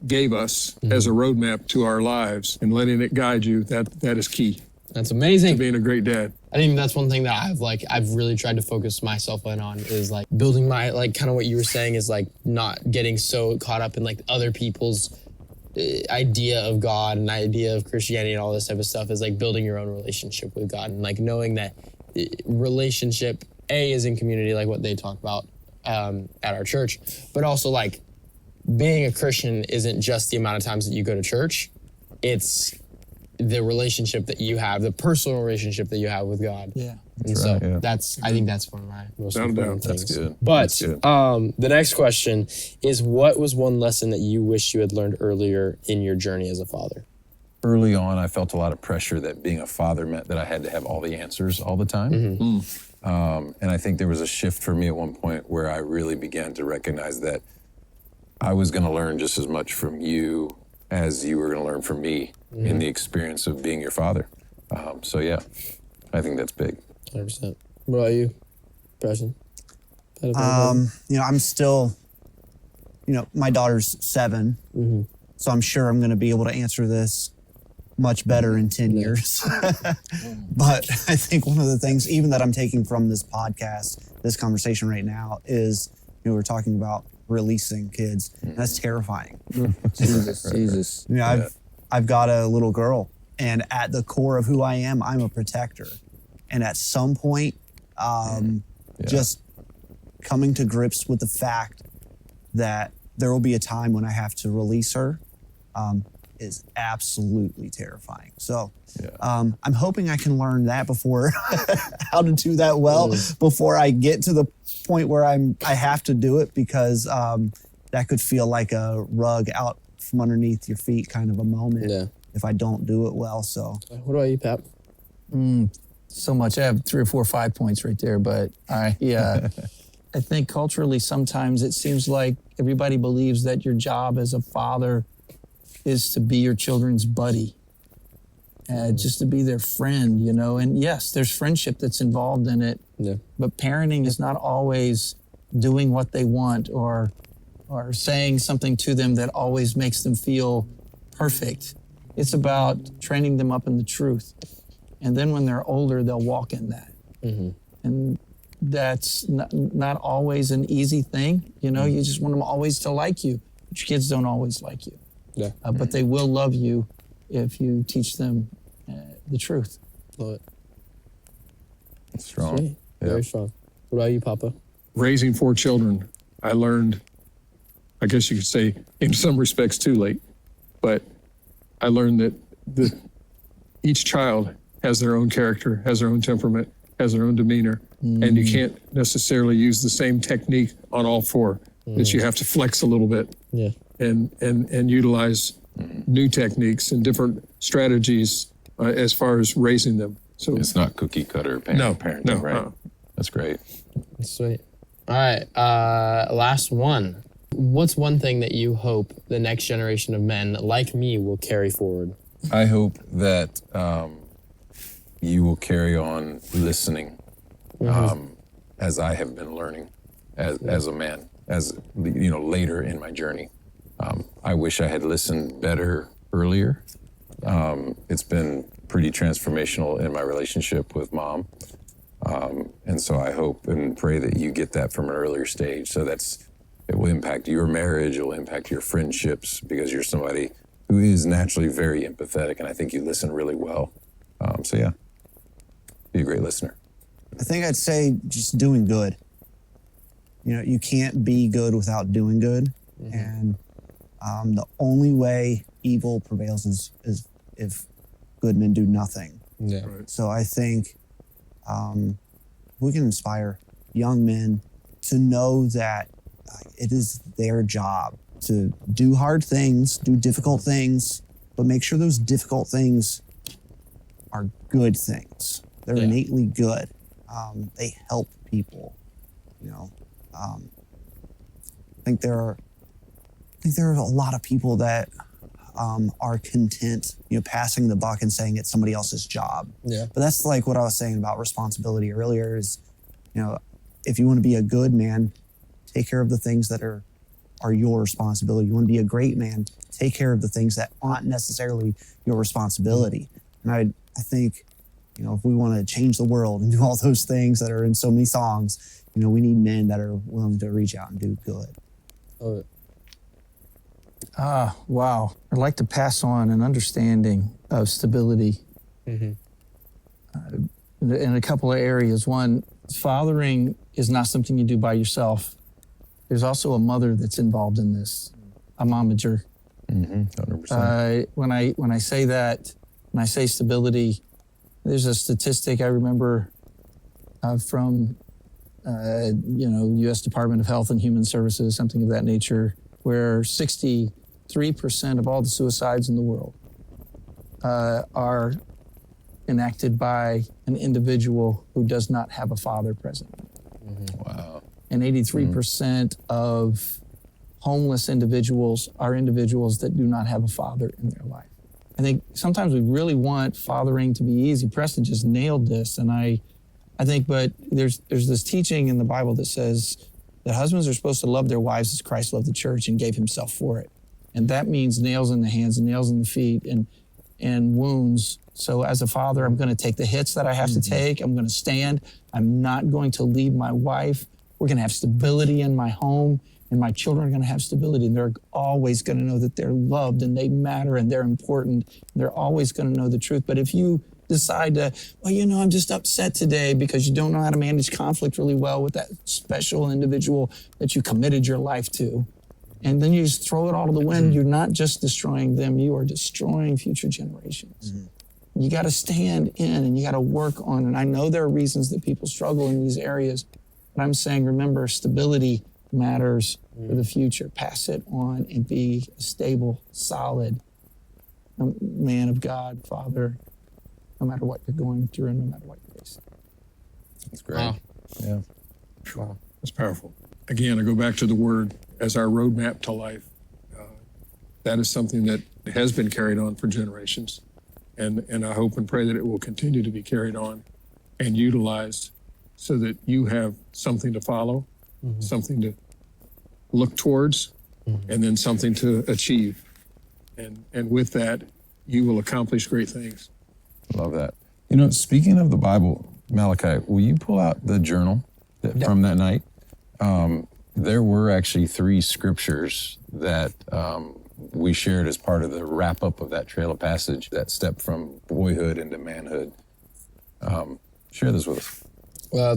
gave us as a roadmap to our lives, and letting it guide you. That is key That's to amazing. being a great dad. I think that's one thing that I've really tried to focus myself in on is like building my, like kind of what you were saying is like not getting so caught up in like other people's idea of God and idea of Christianity and all this type of stuff is like building your own relationship with God and like knowing that relationship is in community, like what they talk about at our church, but also like being a Christian isn't just the amount of times that you go to church, it's the relationship that you have, the personal relationship that you have with God. Yeah. And so right, yeah. I think that's one of my most Without a important doubt. things. That's good. But That's good. the next question is, what was one lesson that you wish you had learned earlier in your journey as a father? Early on, I felt a lot of pressure that being a father meant that I had to have all the answers all the time. And I think there was a shift for me at one point where I really began to recognize that I was going to learn just as much from you as you were going to learn from me in the experience of being your father. So yeah, I think that's big. 100%. What about you, Preston? I'm still, my daughter's 7, so I'm sure I'm going to be able to answer this much better in 10 years. But I think one of the things, even that I'm taking from this podcast, this conversation right now, is, we're talking about releasing kids. That's terrifying. Jesus. I've got a little girl, and at the core of who I am, I'm a protector. And at some point, just coming to grips with the fact that there will be a time when I have to release her is absolutely terrifying. So I'm hoping I can learn that before how to do that well before I get to the point where I have to do it, because that could feel like a rug out from underneath your feet kind of a moment if I don't do it well. So What about you, Pap? So much. I have 3 or 4 or 5 points right there, but I think culturally sometimes it seems like everybody believes that your job as a father is to be your children's buddy, just to be their friend, and yes, there's friendship that's involved in it, but parenting is not always doing what they want or saying something to them that always makes them feel perfect. It's about training them up in the truth. And then when they're older, they'll walk in that. And that's not always an easy thing. You just want them always to like you, but your kids don't always like you. But they will love you if you teach them the truth. Love it. That's strong. Sweet. Very strong. What about you, Papa? Raising 4 children, I learned, I guess you could say, in some respects too late, but I learned that each child has their own character, has their own temperament, has their own demeanor, and you can't necessarily use the same technique on all 4. That you have to flex a little bit and utilize new techniques and different strategies as far as raising them. So It's not cookie cutter parenting, right? That's great. Sweet. All right. Last one. What's one thing that you hope the next generation of men like me will carry forward? I hope that you will carry on listening as I have been learning as a man. as later in my journey. I wish I had listened better earlier. It's been pretty transformational in my relationship with Mom. And so I hope and pray that you get that from an earlier stage. So it will impact your marriage, it will impact your friendships, because you're somebody who is naturally very empathetic, and I think you listen really well. So yeah, be a great listener. I think I'd say just doing good. You can't be good without doing good. And the only way evil prevails is if good men do nothing. Yeah. Right. So I think we can inspire young men to know that it is their job to do hard things, do difficult things, but make sure those difficult things are good things. They're innately good. They help people. I think there are a lot of people that are content, passing the buck and saying it's somebody else's job. Yeah. But that's like what I was saying about responsibility earlier is, if you want to be a good man, take care of the things that are your responsibility. You want to be a great man, take care of the things that aren't necessarily your responsibility. And I think, if we want to change the world and do all those things that are in so many songs, we need men that are willing to reach out and do good. Love it. Wow. I'd like to pass on an understanding of stability in a couple of areas. One, fathering is not something you do by yourself. There's also a mother that's involved in this, a MOMager. 100%. When I say that, when I say stability, there's a statistic I remember from U.S. Department of Health and Human Services, something of that nature, where 63% of all the suicides in the world are enacted by an individual who does not have a father present. Wow. And 83% of homeless individuals are individuals that do not have a father in their life. I think sometimes we really want fathering to be easy. Preston just nailed this, and I think, but there's this teaching in the Bible that says that husbands are supposed to love their wives as Christ loved the church and gave himself for it. And that means nails in the hands and nails in the feet and wounds. So as a father, I'm going to take the hits that I have to take. I'm going to stand. I'm not going to leave my wife. We're going to have stability in my home, and my children are going to have stability. And they're always going to know that they're loved and they matter and they're important. They're always going to know the truth. But if you decide to, I'm just upset today because you don't know how to manage conflict really well with that special individual that you committed your life to, and then you just throw it all to the wind, you're not just destroying them, you are destroying future generations. You got to stand in and you got to work on it. I know there are reasons that people struggle in these areas, but I'm saying, remember, stability matters for the future. Pass it on and be a stable, solid man of God, father, no matter what you're going through and no matter what you're facing. That's great. Wow. Yeah. Wow. That's powerful. Again, I go back to the word as our roadmap to life. That is something that has been carried on for generations. And I hope and pray that it will continue to be carried on and utilized so that you have something to follow, something to look towards, and then something to achieve. And with that, you will accomplish great things. Love that. Speaking of the Bible, Malachi, will you pull out the journal from that night? There were actually 3 scriptures that we shared as part of the wrap-up of that trail of passage, that step from boyhood into manhood. Share this with us.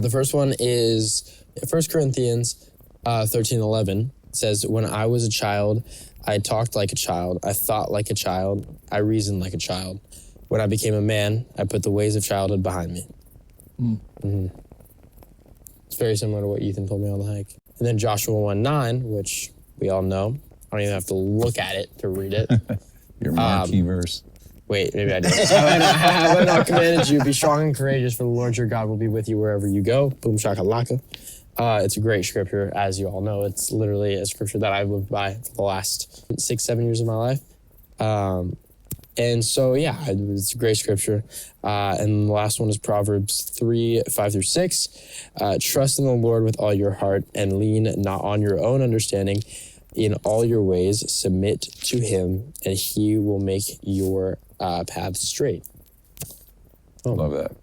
The first one is 1 Corinthians 13:11. It says, "When I was a child, I talked like a child. I thought like a child. I reasoned like a child. When I became a man, I put the ways of childhood behind me." It's very similar to what Ethan told me on the hike. And then Joshua 1:9, which we all know. I don't even have to look at it to read it. Your marquee verse. Wait, maybe I did. Have I not commanded you, be strong and courageous, for the Lord your God will be with you wherever you go. Boom shakalaka. It's a great scripture, as you all know. It's literally a scripture that I've lived by for the last 6-7 years of my life. And so, yeah, it's a great scripture. And the last one is Proverbs 3:5-6. Trust in the Lord with all your heart and lean not on your own understanding. In all your ways, submit to him, and he will make your path straight. Oh, Love that.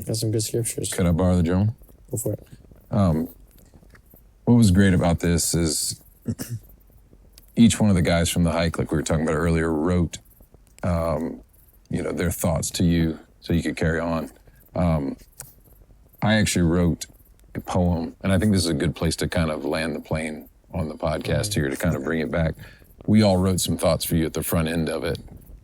got some good scriptures. Could I borrow the drum? Go for it. What was great about this is each one of the guys from the hike, like we were talking about earlier, wrote, their thoughts to you so you could carry on. I actually wrote a poem, and I think this is a good place to kind of land the plane on the podcast here to kind of bring it back. We all wrote some thoughts for you at the front end of it.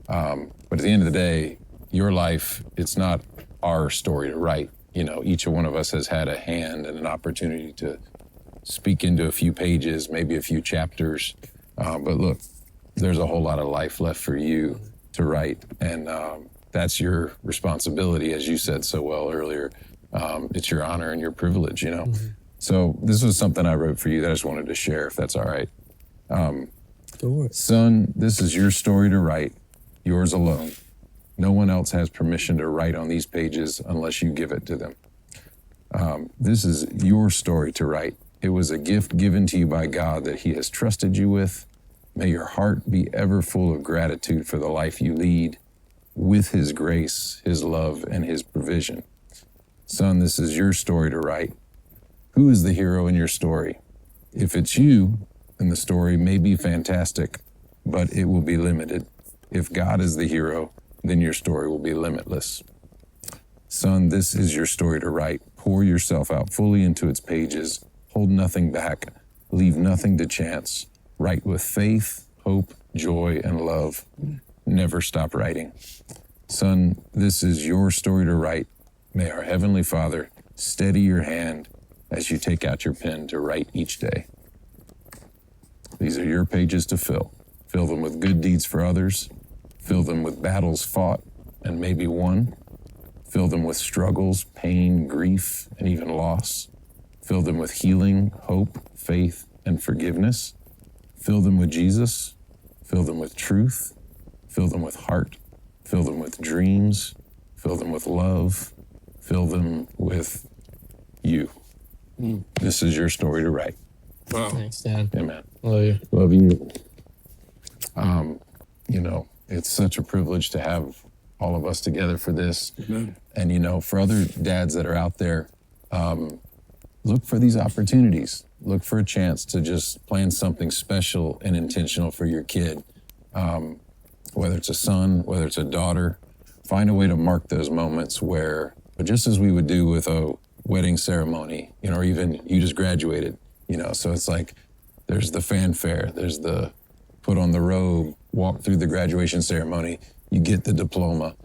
But at the end of the day, your life, it's not our story to write. Each one of us has had a hand and an opportunity to speak into a few pages, maybe a few chapters. But look, there's a whole lot of life left for you to write. And that's your responsibility, as you said so well earlier. It's your honor and your privilege, So this was something I wrote for you that I just wanted to share, if that's all right. Son, this is your story to write, yours alone. No one else has permission to write on these pages unless you give it to them. This is your story to write. It was a gift given to you by God that he has trusted you with. May your heart be ever full of gratitude for the life you lead with his grace, his love, and his provision. Son, this is your story to write. Who is the hero in your story? If it's you, then the story may be fantastic, but it will be limited. If God is the hero, then your story will be limitless. Son, this is your story to write. Pour yourself out fully into its pages. Hold nothing back. Leave nothing to chance. Write with faith, hope, joy, and love. Never stop writing. Son, this is your story to write. May our Heavenly Father steady your hand as you take out your pen to write each day. These are your pages to fill. Fill them with good deeds for others. Fill them with battles fought and maybe won. Fill them with struggles, pain, grief, and even loss. Fill them with healing, hope, faith, and forgiveness. Fill them with Jesus. Fill them with truth. Fill them with heart. Fill them with dreams. Fill them with love. Fill them with you. This is your story to write. Wow. Thanks, Dad. Amen. Love you. Love you. It's such a privilege to have all of us together for this. Amen. And, for other dads that are out there, look for these opportunities. Look for a chance to just plan something special and intentional for your kid. Whether it's a son, whether it's a daughter, find a way to mark those moments where, just as we would do with a wedding ceremony, or even you just graduated, so it's like there's the fanfare, there's the put on the robe, walk through the graduation ceremony, you get the diploma.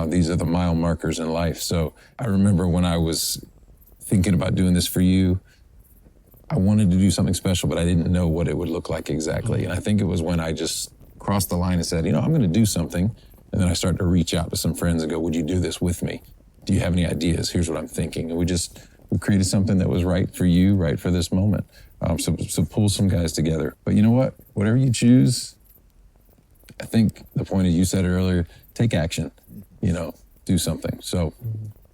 These are the mile markers in life. So I remember when I was thinking about doing this for you, I wanted to do something special, but I didn't know what it would look like exactly. And I think it was when I just crossed the line and said, I'm going to do something. And then I started to reach out to some friends and go, would you do this with me? Do you have any ideas? Here's what I'm thinking. And we created something that was right for you, right for this moment. So pull some guys together. But you know what? Whatever you choose, I think the point is, you said it earlier, take action, do something. So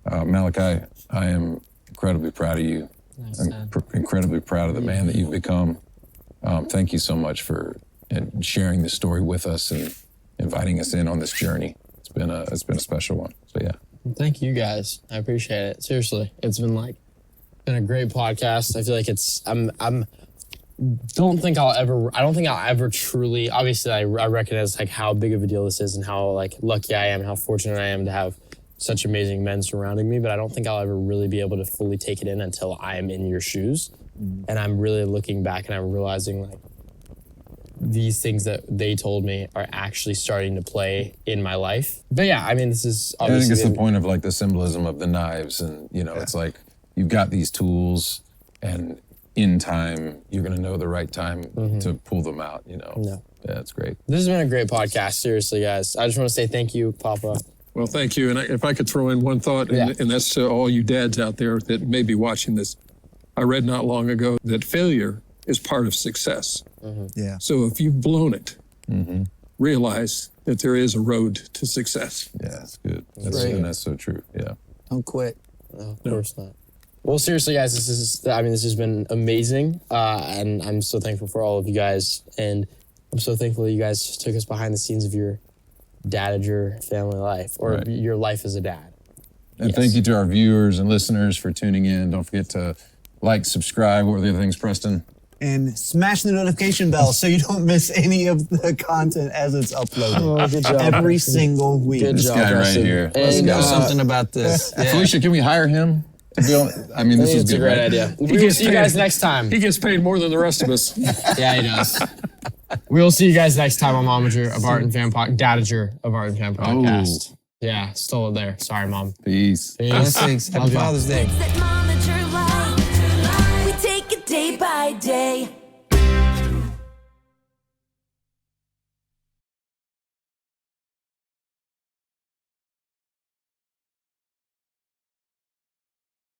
Malachi, I am incredibly proud of you. Nice, I'm incredibly proud of the man that you've become. Thank you so much for sharing this story with us and inviting us in on this journey. It's been a special one. So yeah. Thank you guys. I appreciate it. Seriously, it's been a great podcast. I feel like I don't think I'll ever truly, obviously I recognize how big of a deal this is and how lucky I am and how fortunate I am to have such amazing men surrounding me, but I don't think I'll ever really be able to fully take it in until I am in your shoes. And I'm really looking back and I'm realizing these things that they told me are actually starting to play in my life. But yeah, this is obviously... I think it's the point of the symbolism of the knives and, it's like you've got these tools and in time, you're going to know the right time to pull them out, Yeah, it's great. This has been a great podcast, seriously, guys. I just want to say thank you, Papa. Well, thank you. And if I could throw in one thought, and that's to all you dads out there that may be watching this. I read not long ago that failure is part of success. Yeah. So if you've blown it, realize that there is a road to success. Yeah, that's good. That's, Right. and that's so true. Yeah. Don't quit. No, of course not. Well, seriously, guys, this has been amazing, and I'm so thankful for all of you guys, and I'm so thankful that you guys took us behind the scenes of your DADager family life, or Right. your life as a dad. And Yes. thank you to our viewers and listeners for tuning in. Don't forget to like, subscribe. What were the other things, Preston? And smash the notification bell so you don't miss any of the content as it's uploaded. Oh, good job, Every Preston. single week. Good This job, guy right Preston. here. Let's And, know something about this. Yeah. Felicia, can we hire him? To be on, I mean, I this think is it's a good, great right? idea. We will gets see you paid. guys next time. He gets paid more than the rest of us. Yeah, he does. We will see you guys next time on MOMager, a Barton fan podcast, DADager, a Barton fan podcast. Yeah, stole it there. Sorry, Mom. Peace. Peace. Blessings. Happy Love ya. Father's Day. That momager life. We take it day by day.